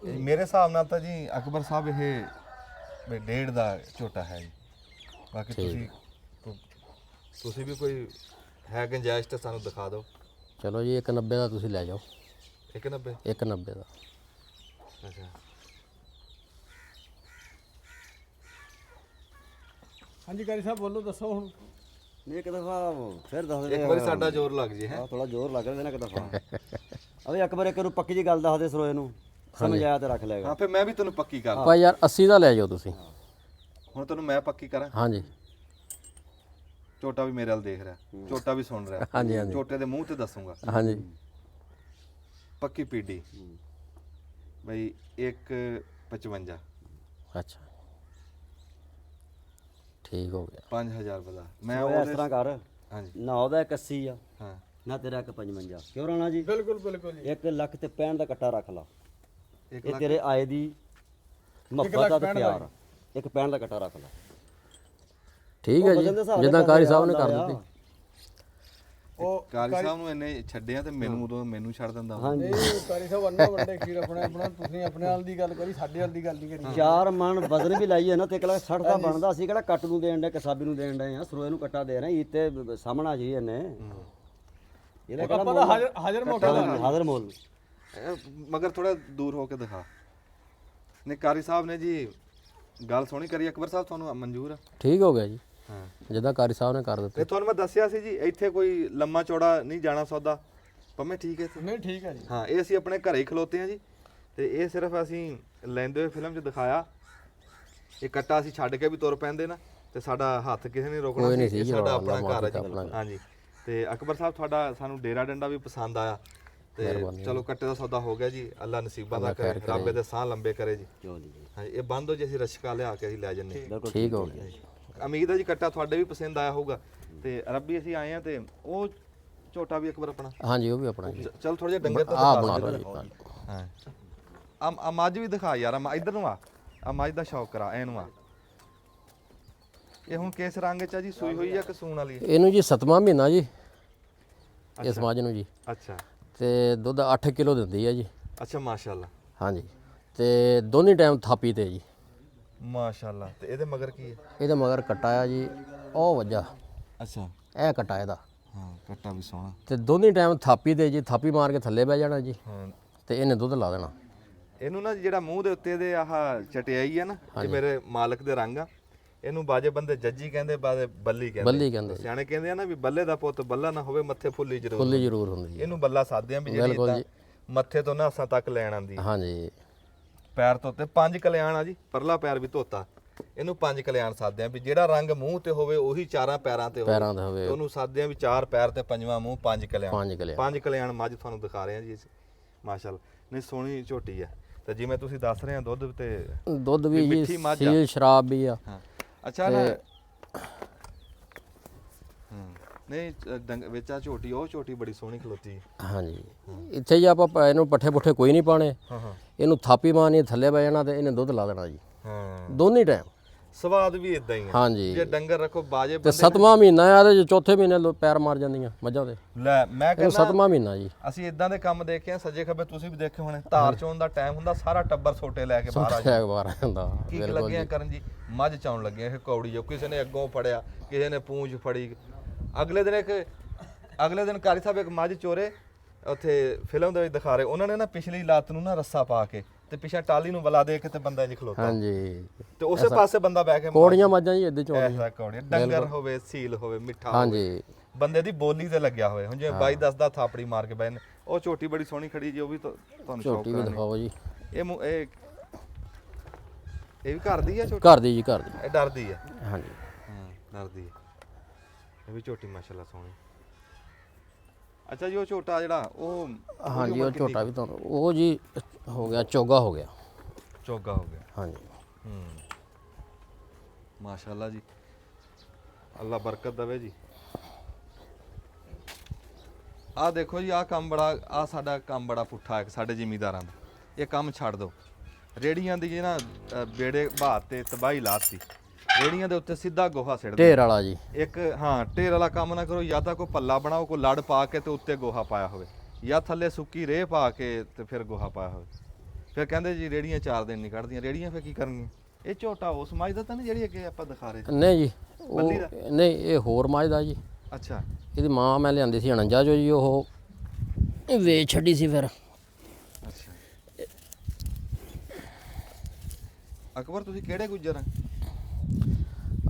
ਮੇਰੇ ਹਿਸਾਬ ਨਾਲ ਤਾਂ ਜੀ ਅਕਬਰ ਸਾਹਿਬ ਇਹ ਵੀ 1.5 ਦਾ ਝੋਟਾ ਹੈ ਜੀ। ਬਾਕੀ ਤੁਸੀਂ ਵੀ ਕੋਈ ਹੈ ਗੁੰਜਾਇਸ਼ ਤਾਂ ਸਾਨੂੰ ਦਿਖਾ ਦਿਓ। ਚਲੋ ਜੀ 190 ਦਾ ਤੁਸੀਂ ਲੈ ਜਾਓ। 190 190 ਦਾ। ਅੱਛਾ ਹਾਂਜੀ ਕਾਰੀ ਸਾਹਿਬ ਬੋਲੋ, ਦੱਸੋ ਹੁਣ। ਇੱਕ ਦਫਾ ਫਿਰ ਦੱਸ ਦੇ ਇੱਕ ਵਾਰੀ ਸਾਡਾ ਜ਼ੋਰ ਲੱਗ ਜੇ ਹੈ। ਥੋੜਾ ਜ਼ੋਰ ਲੱਗ ਰਿਹਾ ਨਾ ਇੱਕ ਦਫਾ ਅਵੇ ਅਕਬਰ ਇੱਕ ਨੂੰ ਪੱਕੀ ਜੀ ਗੱਲ ਦੱਸ ਦੇ ਸਰੋਏ ਨੂੰ, ਸਮਝ ਆਇਆ ਤੇ ਰੱਖ ਲੈਗਾ। ਹਾਂ ਫਿਰ ਮੈਂ ਵੀ ਤੈਨੂੰ ਪੱਕੀ ਕਰ ਆਪਾਂ ਯਾਰ 80 ਦਾ ਲੈ ਜਾਓ ਤੁਸੀਂ। ਹੁਣ ਤੈਨੂੰ ਮੈਂ ਪੱਕੀ ਕਰਾਂ। ਹਾਂਜੀ ਝੋਟਾ ਵੀ ਮੇਰੇ ਵੱਲ ਦੇਖ ਰਿਹਾ, ਝੋਟਾ ਵੀ ਸੁਣ ਰਿਹਾ। ਹਾਂਜੀ ਹਾਂਜੀ ਝੋਟੇ ਦੇ ਮੂੰਹ ਤੇ ਦੱਸੂਗਾ ਹਾਂਜੀ। ਪੱਕੀ ਪੀਡੀ ਬਈ 155 ਅੱਛਾ ਠੀਕ ਹੋ ਗਿਆ। 5000 ਬਦਾ ਮੈਂ ਸਰੋਇਆ ਇਸ ਤਰ੍ਹਾਂ ਕਰ, ਹਾਂਜੀ ਨਾ ਉਹਦਾ 81 ਆ ਹਾਂ ਨਾ ਤੇਰਾ 155, ਕਿਉਂ ਰਾਣਾ ਜੀ? ਬਿਲਕੁਲ ਬਿਲਕੁਲ ਜੀ। 1 ਲੱਖ ਤੇ 65 ਦਾ ਕੱਟਾ ਰੱਖ ਲਾ। 1 ਇਹ ਲੱਖ ਤੇਰੇ ਆਏ ਦੀ ਮੁਹੱਬਤ ਦਾ ਤੇ ਪਿਆਰ। 1 65 ਦਾ ਕੱਟਾ ਰੱਖ ਲਾ। ਠੀਕ ਹੈ ਜੀ, ਜਿੱਦਾਂ ਕਾਰੀ ਸਾਹਿਬ ਨੇ ਕਰ ਦਿੱਤੀ। ਉਹ ਕਾਰੀ ਸਾਹਿਬ ਨੂੰ ਇਹਨੇ ਛੱਡਿਆ ਤੇ ਮੈਨੂੰ ਉਦੋਂ ਮੈਨੂੰ ਛੱਡ ਦਿੰਦਾ ਉਹ। ਹਾਂਜੀ ਨਹੀਂ ਕਾਰੀ ਸਾਹਿਬ ਅੰਨਾ ਵੱਡੇ ਖੀਰ ਆਪਣਾ ਤੁਸੀਂ ਆਪਣੇ ਨਾਲ ਦੀ ਗੱਲ ਕਰੀ, ਸਾਡੇ ਨਾਲ ਦੀ ਗੱਲ ਨਹੀਂ ਕਰੀ। 4 ਮਣ ਵਜ਼ਨ ਵੀ ਲਾਈਏ ਨਾ ਤੇ 1 ਲੱਖ 60 ਦਾ ਬਣਦਾ। ਅਸੀਂ ਕਿਹੜਾ ਕੱਟ ਨੂੰ ਦੇਣ ਦੇ ਕਸਾਬੀ ਨੂੰ ਦੇਣ ਦੇ ਆ, ਸਰੋਏ ਨੂੰ ਕੱਟਾ ਦੇ ਰਹੇ ਇੱਥੇ ਸਾਹਮਣਾ ਜੀ ਇਹਨੇ ਇਹਦਾ ਕਿਹੜਾ ਆਪਾਂ ਤਾਂ ਹਾਜ਼ਰ ਮੌਕੇ ਦਾ ਹਾਜ਼ਰ ਮੁੱਲ। ਮਗਰ ਥੋੜਾ ਦੂਰ ਹੋ ਕੇ ਦਿਖਾ। ਨੇ ਕਾਰੀ ਸਾਹਿਬ ਨੇ ਜੀ ਗੱਲ ਸੋਹਣੀ ਕਰੀ। ਅਕਬਰ ਸਾਹਿਬ ਤੁਹਾਨੂੰ ਮਨਜ਼ੂਰ ਆ? ਠੀਕ ਹੋ ਗਿਆ ਜੀ, ਹਾਂ ਜਿੱਦਾਂ ਕਾਰੀ ਸਾਹਿਬ ਨੇ ਕਰ ਦਿੱਤੀ। ਤੇ ਤੁਹਾਨੂੰ ਮੈਂ ਦੱਸਿਆ ਸੀ ਜੀ ਇੱਥੇ ਕੋਈ ਲੰਮਾ ਚੌੜਾ ਨਹੀਂ ਜਾਣਾ ਸੌਦਾ। ਪੰਮੇ ਠੀਕ ਹੈ ਇੱਥੇ? ਨਹੀਂ ਠੀਕ ਹੈ ਜੀ। ਹਾਂ ਇਹ ਅਸੀਂ ਆਪਣੇ ਘਰੇ ਹੀ ਖਲੋਤੇ ਹਾਂ ਜੀ, ਤੇ ਇਹ ਸਿਰਫ ਅਸੀਂ ਲੈਂਦੇ ਹੋਏ ਫਿਲਮ 'ਚ ਦਿਖਾਇਆ। ਇਹ ਕੱਟਾ ਅਸੀਂ ਛੱਡ ਕੇ ਵੀ ਤੁਰ ਪੈਂਦੇ ਨਾ ਤੇ ਸਾਡਾ ਹੱਥ ਕਿਸੇ ਨੇ ਰੋਕਣਾ ਕੋਈ ਨਹੀਂ ਸੀ। ਇਹ ਸੀ, ਸਾਡਾ ਆਪਣਾ ਲੰਮਾ ਘਰ ਹੈ ਕੀਤਾ ਜੀ। ਆਪਣਾ ਘਰ। ਹਾਂਜੀ ਤੇ ਅਕਬਰ ਸਾਹਿਬ ਤੁਹਾਡਾ ਸਾਨੂੰ ਡੇਰਾ ਡੰਡਾ ਵੀ ਪਸੰਦ ਆਇਆ ਤੇ ਚਲੋ ਕੱਟੇ ਦਾ ਸੌਦਾ ਹੋ ਗਿਆ ਜੀ। ਅੱਲਾ ਨਸੀਬਾਂ ਦਾ ਕਰੇ, ਰੱਬ ਇਹਦੇ ਸਾਹ ਲੰਬੇ ਕਰੇ ਜੀ। ਹਾਂਜੀ ਇਹ ਬੰਦ ਹੋ ਜੇ ਅਸੀਂ ਰਸ਼ਕਾ ਲਿਆ ਕੇ ਅਸੀਂ ਲੈ ਜੰਨੇ। ਠੀਕ ਹੋ ਗਿਆ ਜੀ। ਉਮੀਦ ਹੈ ਜੀ ਕੱਟਾ ਤੁਹਾਡੇ ਵੀ ਪਸੰਦ ਆਇਆ ਹੋਊਗਾ। ਤੇ ਰੱਬੀ ਅਸੀਂ ਆਏ ਆ ਤੇ ਉਹ ਝੋਟਾ ਵੀ ਅਕਬਰ ਆਪਣਾ। ਹਾਂਜੀ ਉਹ ਵੀ ਆਪਣਾ ਜੀ। ਚਲ ਥੋੜਾ ਜਿਹਾ ਡੰਗਰ ਤਾਂ ਆ ਦਿਖਾ ਬਣਾ ਸਕਦੇ ਲਓ ਜੀ। ਹਾਂ ਆ ਮੱਝ ਵੀ ਦਿਖਾ ਯਾਰ। ਇੱਧਰ ਨੂੰ ਆ ਮੱਝ ਦਾ ਸ਼ੌਕ ਕਰਾ ਇਹਨੂੰ ਆ। ਇਹ ਹੁਣ ਕਿਸ ਰੰਗ ਚ ਆ ਜੀ? ਸੂਈ ਹੋਈ ਆ ਕਿ ਸੂਣ ਵਾਲੀ ਹੈ? ਇਹਨੂੰ ਜੀ 7ਵਾਂ ਮਹੀਨਾ ਜੀ ਇਸ ਮੱਝ ਨੂੰ ਜੀ। ਅੱਛਾ ਤੇ ਦੁੱਧ 8 ਕਿਲੋ ਦਿੰਦੀ ਹੈ ਜੀ। ਅੱਛਾ ਮਾਸ਼ਾਅੱਲਾ ਹਾਂਜੀ ਤੇ ਦੋਨੀ ਟਾਈਮ ਥਾਪੀ ਤੇ ਜੀ। ਮਾਸ਼ਾਅੱਲਾ। ਤੇ ਇਹਦੇ ਮਗਰ ਕੀ ਹੈ? ਇਹਦੇ ਮਗਰ ਕਟਾਇਆ ਜੀ, ਉਹ ਵੱਜਾ ਅੱਛਾ ਇਹ ਕਟਾ ਇਹਦਾ। ਹਾਂ ਕੱਟਾ ਵੀ ਸੋਹਣਾ। ਤੇ ਦੋਨੀ ਟਾਈਮ ਥਾਪੀ ਤੇ ਜੀ, ਥਾਪੀ ਮਾਰ ਕੇ ਥੱਲੇ ਬਹਿ ਜਾਣਾ ਜੀ ਹਾਂ ਤੇ ਇਹਨੇ ਦੁੱਧ ਲਾ ਦੇਣਾ। ਇਹਨੂੰ ਨਾ ਜਿਹੜਾ ਮੂੰਹ ਦੇ ਉੱਤੇ ਦੇ ਆਹ ਚਟਿਆਈ ਆ ਨਾ, ਇਹ ਮੇਰੇ ਮਾਲਕ ਦੇ ਰੰਗ ਆ। ਇਹਨੂੰ ਬਾਜੇ ਬੰਦੇ ਜੱਜੀ ਕਹਿੰਦੇ, ਬਾਜੇ ਬੱਲੀ ਕਹਿੰਦੇ। ਬੱਲੀ ਕਹਿੰਦੇ ਜੀ। ਸਿਆਣੇ ਕਹਿੰਦੇ ਆ ਨਾ ਵੀ ਬੱਲੇ ਦਾ ਪੁੱਤ ਬੱਲਾ ਨਾ ਹੋਵੇ, ਮੱਥੇ ਫੁੱਲੀ ਜ਼ਰੂਰ। ਫੁੱਲੀ ਜ਼ਰੂਰ ਹੁੰਦੀ ਹੈ। ਇਹਨੂੰ ਬੱਲਾ ਸਾਦੇ ਆ ਵੀ ਜਿਹੜੀ ਬਿਲਕੁਲ ਏਦਾਂ ਜੀ। ਮੱਥੇ ਤੋਂ ਨਾਸਾਂ ਤੱਕ ਲੈਣ ਆਂਦੀ। ਹਾਂਜੀ ਪੈਰ ਧੋਤੇ 5 ਕਲਿਆਣ ਆ ਜੀ, ਪਰਲਾ ਪੈਰ ਵੀ ਧੋਤਾ। ਇਹਨੂੰ 5 ਕਲਿਆਣ ਸਾਦੇ ਆ ਵੀ ਜਿਹੜਾ ਰੰਗ ਮੂੰਹ ਤੇ ਹੋਵੇ ਉਹੀ 4 ਪੈਰਾਂ ਤੇ ਹੋਵੇ। ਪੈਰਾਂ ਤੇ ਹੋਵੇ। ਤੇ ਉਹਨੂੰ ਸਾਦੇ ਆ ਵੀ 4 ਪੈਰ ਤੇ 5ਵਾਂ ਮੂੰਹ, 5 ਕਲਿਆਣ। 5 ਕਿਲੇ 5 ਕਲਿਆਣ ਮੱਝ ਤੁਹਾਨੂੰ ਦਿਖਾ ਰਹੇ ਆ ਜੀ ਅਸੀਂ। ਮਾਸ਼ਾਅੱਲਾ ਨਹੀਂ ਸੋਹਣੀ ਝੋਟੀ ਆ। ਤੇ ਜਿਵੇਂ ਤੁਸੀਂ ਦੱਸ ਰਹੇ ਆ ਦੁੱਧ ਤੇ ਦੁੱਧ ਵੀ ਜੀ, ਮਿੱਠੀ ਮੱਝ ਆ। ਸੀਲ ਸ਼ਰਾਬ ਵੀ ਆ। ਹਾਂ ਅੱਛਾ ਨਾ ਨਹੀਂ ਵਿੱਚ ਆ ਝੋਟੀ, ਉਹ ਝੋਟੀ ਬੜੀ ਸੋਹਣੀ ਖਲੋਤੀ। ਹਾਂਜੀ ਇੱਥੇ ਜੀ ਆਪਾਂ ਇਹਨੂੰ ਪੱਠੇ ਪੁੱਠੇ ਕੋਈ ਨਹੀਂ ਪਾਣੇ। ਹਾਂ ਹਾਂ ਇਹਨੂੰ ਥਾਪੀ ਮਾਰਨੀ, ਥੱਲੇ ਬਹਿ ਜਾਣਾ ਤੇ ਇਹਨੇ ਦੁੱਧ ਲਾ ਦੇਣਾ ਜੀ ਹਾਂ ਦੋਨੀ ਟਾਈਮ। ਸਵਾਦ ਵੀ ਇਦਾਂ ਹੀ ਆ। ਹਾਂਜੀ ਜੇ ਡੰਗਰ ਰੱਖੋ ਬਾਜੇ ਤੇ 7ਵਾਂ ਮਹੀਨਾ ਆ ਤੇ ਚੌਥੇ ਮਹੀਨੇ ਪੈਰ ਮਾਰ ਜਾਂਦੀਆਂ ਮੱਝਾਂ ਦੇ। ਲੈ ਮੈਂ ਇਹ ਕਹਿੰਦਾ 7ਵਾਂ ਮਹੀਨਾ ਜੀ। ਅਸੀਂ ਇਦਾਂ ਦੇ ਕੰਮ ਦੇਖੇ ਆ ਸੱਜੇ ਖੱਬੇ, ਤੁਸੀਂ ਵੀ ਦੇਖੇ ਹੋਣੇ। ਧਾਰ ਚੋਣ ਦਾ ਟਾਈਮ ਹੁੰਦਾ, ਸਾਰਾ ਟੱਬਰ ਸੋਟੇ ਲੈ ਕੇ ਬਾਹਰ ਆ ਜਾਂਦਾ। ਇੱਕ ਵਾਰ ਆਂਦਾ ਕੀ ਲੱਗੇ ਆ ਕਰਨ ਜੀ? ਮੱਝ ਚਾਉਣ ਲੱਗੇ ਇਹ ਕੌੜੀ ਜੋ ਕਿਸੇ ਨੇ ਅੱਗੋਂ ਫੜਿਆ, ਕਿਸੇ ਨੇ ਪੂੰਝ ਫੜੀ। ਅਗਲੇ ਦਿਨ ਕਾਰੀ ਸਾਹਿਬ ਇੱਕ ਮੱਝ ਚੋਰੇ ਉੱਥੇ ਫਿਲਮ ਦੇ ਵਿੱਚ ਦਿਖਾ ਰਹੇ। ਉਹਨਾਂ ਨੇ ਨਾ ਪਿਛਲੀ ਲੱਤ ਨੂੰ ਨਾ ਰੱਸਾ ਪਾ ਕੇ ਤੇ ਪਿਛਾ ਟਾਲੀ ਨੂੰ ਵਲਾ ਦੇ ਕੇ ਤੇ ਬੰਦਾ ਇੰਜ ਖਲੋਤਾ। ਹਾਂਜੀ ਤੇ ਉਸੇ ਪਾਸੇ ਬੰਦਾ ਬਹਿ ਕੇ ਕੋੜੀਆਂ ਮੱਝਾਂ ਜੀ ਇੱਦੇ ਚੋਂ। ਐਸਾ ਕੌੜੀ ਡੰਗਰ ਹੋਵੇ, ਸੀਲ ਹੋਵੇ, ਮਿੱਠਾ ਹੋਵੇ, ਹਾਂਜੀ ਬੰਦੇ ਦੀ ਬੋਲੀ ਤੇ ਲੱਗਿਆ ਹੋਵੇ। ਹੁਣ ਜਿਵੇਂ ਬਾਈ ਦੱਸਦਾ ਥਾਪੜੀ ਮਾਰ ਕੇ ਬਹਿ ਨੇ। ਉਹ ਝੋਟੀ ਬੜੀ ਸੋਹਣੀ ਖੜੀ ਜੀ, ਉਹ ਵੀ ਤੁਹਾਨੂੰ ਸ਼ੌਕ ਝੋਟੀ ਵੀ ਦਿਖਾਓ ਜੀ। ਇਹ ਵੀ ਘਰ ਦੀ ਆ ਝੋਟੀ? ਘਰ ਦੀ ਜੀ, ਘਰ ਦੀ। ਇਹ ਡਰਦੀ ਆ? ਹਾਂਜੀ ਡਰਦੀ ਆ। ਇਹ ਵੀ ਝੋਟੀ ਮਾਸ਼ਾਅੱਲਾ ਸੋਹਣੀ। ਅੱਛਾ ਜੀ ਉਹ ਝੋਟਾ ਜਿਹੜਾ ਉਹ ਹਾਂਜੀ ਉਹ ਝੋਟਾ ਵੀ ਤੁਹਾਨੂੰ ਉਹ ਜੀ ਹੋ ਗਿਆ, ਚੋਗਾ ਹੋ ਗਿਆ। ਚੋਗਾ ਹੋ ਗਿਆ। ਹਾਂਜੀ ਮਾਸ਼ਾਅੱਲਾ ਜੀ, ਅੱਲਾ ਬਰਕਤ ਦੇਵੇ ਜੀ। ਆਹ ਦੇਖੋ ਜੀ, ਆਹ ਕੰਮ ਬੜਾ, ਆਹ ਸਾਡਾ ਕੰਮ ਬੜਾ ਪੁੱਠਾ ਹੈ ਸਾਡੇ ਜ਼ਿਮੀਂਦਾਰਾਂ ਦਾ। ਇਹ ਕੰਮ ਛੱਡ ਦਿਓ। ਰੇੜੀਆਂ ਦੀ ਜਿਹੜਾ ਬੇੜੇ ਬਾਤ ਤੇ ਤਬਾਹੀ ਲਾਤੀ। ਰੇੜੀਆਂ ਦੇ ਉੱਤੇ ਸਿੱਧਾ ਗੋਹਾ ਸਿੱਟ ਦਿਓ। ਢੇਰ ਵਾਲਾ ਜੀ। ਇੱਕ ਹਾਂ ਢੇਰ ਵਾਲਾ ਕੰਮ ਨਾ ਕਰੋ। ਜਾਂ ਤਾਂ ਕੋਈ ਪੱਲਾ ਬਣਾਓ, ਕੋਈ ਲੜ ਪਾ ਕੇ ਤੇ ਉੱਤੇ ਗੋਹਾ ਪਾਇਆ ਹੋਵੇ, ਜਾਂ ਥੱਲੇ ਸੁੱਕੀ ਰੇਹ ਪਾ ਕੇ ਤੇ ਫਿਰ ਗੋਹਾ ਪਾਇਆ ਹੋਵੇ। ਫਿਰ ਕਹਿੰਦੇ ਜੀ ਰੇੜੀਆਂ 4 ਦਿਨ ਨਹੀਂ ਕੱਢਦੀਆਂ, ਰੇੜੀਆਂ ਫਿਰ ਕੀ ਕਰਨਗੀਆਂ? ਇਹ ਝੋਟਾ ਉਸ ਮੱਝ ਦਾ ਤਾਂ ਨਹੀਂ ਜਿਹੜੀ ਅੱਗੇ ਆਪਾਂ ਦਿਖਾ ਰਹੇ ਸੀ? ਨਹੀਂ ਜੀ ਬੱਲੀ ਦਾ? ਉਹ ਨਹੀਂ, ਇਹ ਹੋਰ ਮੱਝ ਦਾ ਜੀ। ਅੱਛਾ ਇਹਦੀ ਮਾਂ ਮੈਂ ਲਿਆਂਦੀ ਸੀ 49 ਚੋਂ ਜੀ, ਉਹ ਵੇਚ ਛੱਡੀ ਸੀ ਫਿਰ। ਅੱਛਾ ਅਕਬਰ ਤੁਸੀਂ ਕਿਹੜੇ ਗੁੱਜਰ ਆ?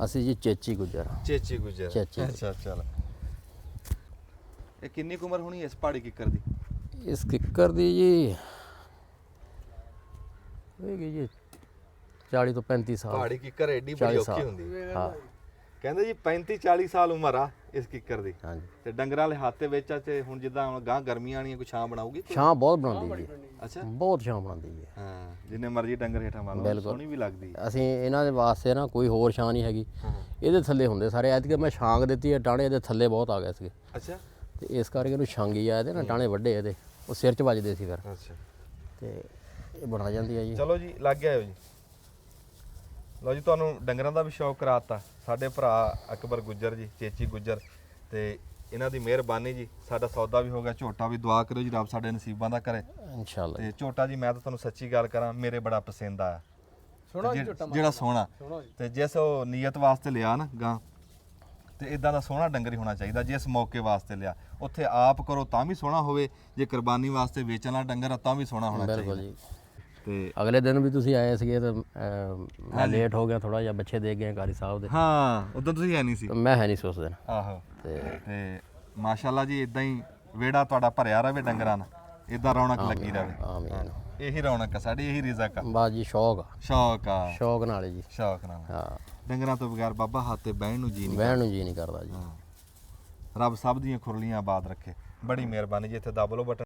ਅਸੀਂ ਜੀ ਚੇਚੀ ਗੁੱਜਰ। ਚੇਚੀ ਗੁੱਜਰ। ਚੇਚੀ। ਅੱਛਾ ਚਲ। ਇਹ ਕਿੰਨੀ ਕੁ ਉਮਰ ਹੋਣੀ ਇਸ ਪਹਾੜੀ ਕਿੱਕਰ ਦੀ? ਇਸ ਕਿੱਕਰ ਦੀ ਜੀ ਹੋਏਗੀ ਜੀ 40 ਤੋਂ 35 ਸਾਲ। ਪਹਾੜੀ ਕਿੱਕਰ ਐਡੀ ਬੜੀ 40 ਔਖੀ ਸਾਲ। ਹੁੰਦੀ। ਹਾਂ ਕਹਿੰਦੇ ਜੀ 35 40 ਸਾਲ ਉਮਰ ਆ ਇਸ ਕਿੱਕਰ ਦੀ। ਹਾਂਜੀ। ਤੇ ਡੰਗਰਾਂ ਵਾਲੇ ਹੱਥ ਦੇ ਵਿੱਚ ਆ ਤੇ ਹੁਣ ਜਿੱਦਾਂ ਹੁਣ ਗਾਂ ਗਰਮੀਆਂ ਆਣੀਆਂ ਕੋਈ ਛਾਂ ਬਣਾਉਗੀ? ਛਾਂ ਬਹੁਤ ਬਣਾਉਂਦੀ ਜੀ, ਅੱਛਾ ਬਹੁਤ ਛਾਂ ਬਣਾਉਂਦੀ ਜੀ। ਹਾਂ ਜਿੰਨੇ ਮਰਜ਼ੀ ਡੰਗਰ ਹੇਠਾਂ ਮਾਰ ਲਓ ਬਿਲਕੁਲ। ਸੋਹਣੀ ਵੀ ਲੱਗਦੀ। ਅਸੀਂ ਇਹਨਾਂ ਦੇ ਵਾਸਤੇ ਨਾ ਕੋਈ ਹੋਰ ਛਾਂ ਨਹੀਂ ਹੈਗੀ, ਹਾਂ ਇਹਦੇ ਥੱਲੇ ਹੁੰਦੇ ਸਾਰੇ। ਐਤਕੀ ਮੈਂ ਛਾਂਗ ਦਿੱਤੀ ਹੈ, ਟਾਣੇ ਇਹਦੇ ਥੱਲੇ ਬਹੁਤ ਆ ਗਏ ਸੀਗੇ ਅੱਛਾ ਤੇ ਇਸ ਕਰਕੇ ਇਹਨੂੰ ਛਾਂਗੀ ਆ ਇਹਦੇ ਨਾ, ਟਾਣੇ ਵੱਡੇ ਇਹਦੇ, ਉਹ ਸਿਰ 'ਚ ਵੱਜਦੇ ਸੀ ਫਿਰ, ਅੱਛਾ ਤੇ ਇਹ ਬਣਾ ਜਾਂਦੀ ਹੈ ਜੀ। ਚਲੋ ਜੀ ਲੱਗ ਗਿਆ ਹੋ ਜੀ। ਲਓ ਜੀ ਤੁਹਾਨੂੰ ਡੰਗਰਾਂ ਦਾ ਵੀ ਸ਼ੌਕ ਕਰਾਤਾ ਸਾਡੇ ਭਰਾ ਅਕਬਰ ਗੁੱਜਰ ਜੀ, ਚੇਚੀ ਗੁੱਜਰ, ਤੇ ਇਹਨਾਂ ਦੀ ਮਿਹਰਬਾਨੀ ਜੀ। ਸਾਡਾ ਸੌਦਾ ਵੀ ਹੋ ਗਿਆ, ਝੋਟਾ ਵੀ ਦੁਆ ਕਰਿਓ ਜੀ ਰੱਬ ਸਾਡੇ ਨਸੀਬਾਂ ਦਾ ਕਰੇ। ਇਨਸ਼ਾਅੱਲਾ। ਤੇ ਝੋਟਾ ਜੀ ਮੈਂ ਤਾਂ ਤੁਹਾਨੂੰ ਸੱਚੀ ਗੱਲ ਕਰਾਂ, ਮੇਰੇ ਬੜਾ ਪਸੰਦ ਆਇਆ। ਜਿਹੜਾ ਸੋਹਣਾ ਤੇ ਜਿਸ ਉਹ ਨੀਅਤ ਵਾਸਤੇ ਲਿਆ ਨਾ ਗਾਂ, ਤੇ ਇਦਾਂ ਦਾ ਸੋਹਣਾ ਡੰਗਰ ਹੀ ਹੋਣਾ ਚਾਹੀਦਾ। ਜਿਸ ਮੌਕੇ ਵਾਸਤੇ ਲਿਆ ਉੱਥੇ ਆਪ ਕਰੋ ਤਾਂ ਵੀ ਸੋਹਣਾ ਹੋਵੇ, ਜੇ ਕੁਰਬਾਨੀ ਵਾਸਤੇ ਵੇਚਣ ਵਾਲਾ ਡੰਗਰ ਆ ਤਾਂ ਵੀ ਸੋਹਣਾ ਹੋਣਾ ਬਿਲਕੁਲ ਚਾਹੀਦਾ। ਜੀ। ਤੇ ਅਗਲੇ ਦਿਨ ਵੀ ਤੁਸੀਂ ਆਏ ਸੀਗੇ ਤੇ ਮੈਂ ਲੇਟ ਹੋ ਗਿਆ ਥੋੜਾ ਜਿਹਾ, ਬੱਚੇ ਦੇ ਗਏ ਕਾਰੀ ਸਾਹਿਬ ਦੇ, ਹਾਂ ਉਦੋਂ ਤੁਸੀਂ ਹੈ ਨਹੀਂ ਸੀ। ਮੈਂ ਹੈ ਨਹੀਂ ਸੀ ਉਸ ਦਿਨ। ਆਹੋ ਤੇ ਮਾਸ਼ਾਅੱਲਾ ਜੀ ਇਦਾਂ ਹੀ ਵਿਹੜਾ ਤੁਹਾਡਾ ਭਰਿਆ ਰਵੇ ਡੰਗਰਾਂ ਨਾਲ, ਇਦਾਂ ਰੌਣਕ ਲੱਗੀ ਰਵੇ। ਆਮੀਨ। ਇਹੀ ਰੌਣਕ ਆ ਸਾਡੀ, ਇਹੀ ਰਿਜ਼ਕ ਆ। ਬਸ ਜੀ ਸ਼ੌਕ ਆ, ਸ਼ੌਕ ਆ, ਸ਼ੌਕ ਨਾਲ ਜੀ। ਸ਼ੌਕ ਨਾਲ। ਹਾਂ ਡੰਗਰਾਂ ਤੋਂ ਬਗੈਰ ਬਾਬਾ ਹੱਥ ਤੇ ਬਹਿਣ ਨੂੰ ਜੀ ਨਹੀਂ। ਬਹਿਣ ਨੂੰ ਜੀ ਨਹੀਂ ਕਰਦਾ ਜੀ। ਰੱਬ ਸਭ ਦੀਆਂ ਖੁਰਲੀਆਂ ਆਬਾਦ ਰੱਖੇ। ਬੜੀ ਮਿਹਰਬਾਨੀ ਜੀ। ਇੱਥੇ ਦੱਬ ਲਓ ਬਟਨ।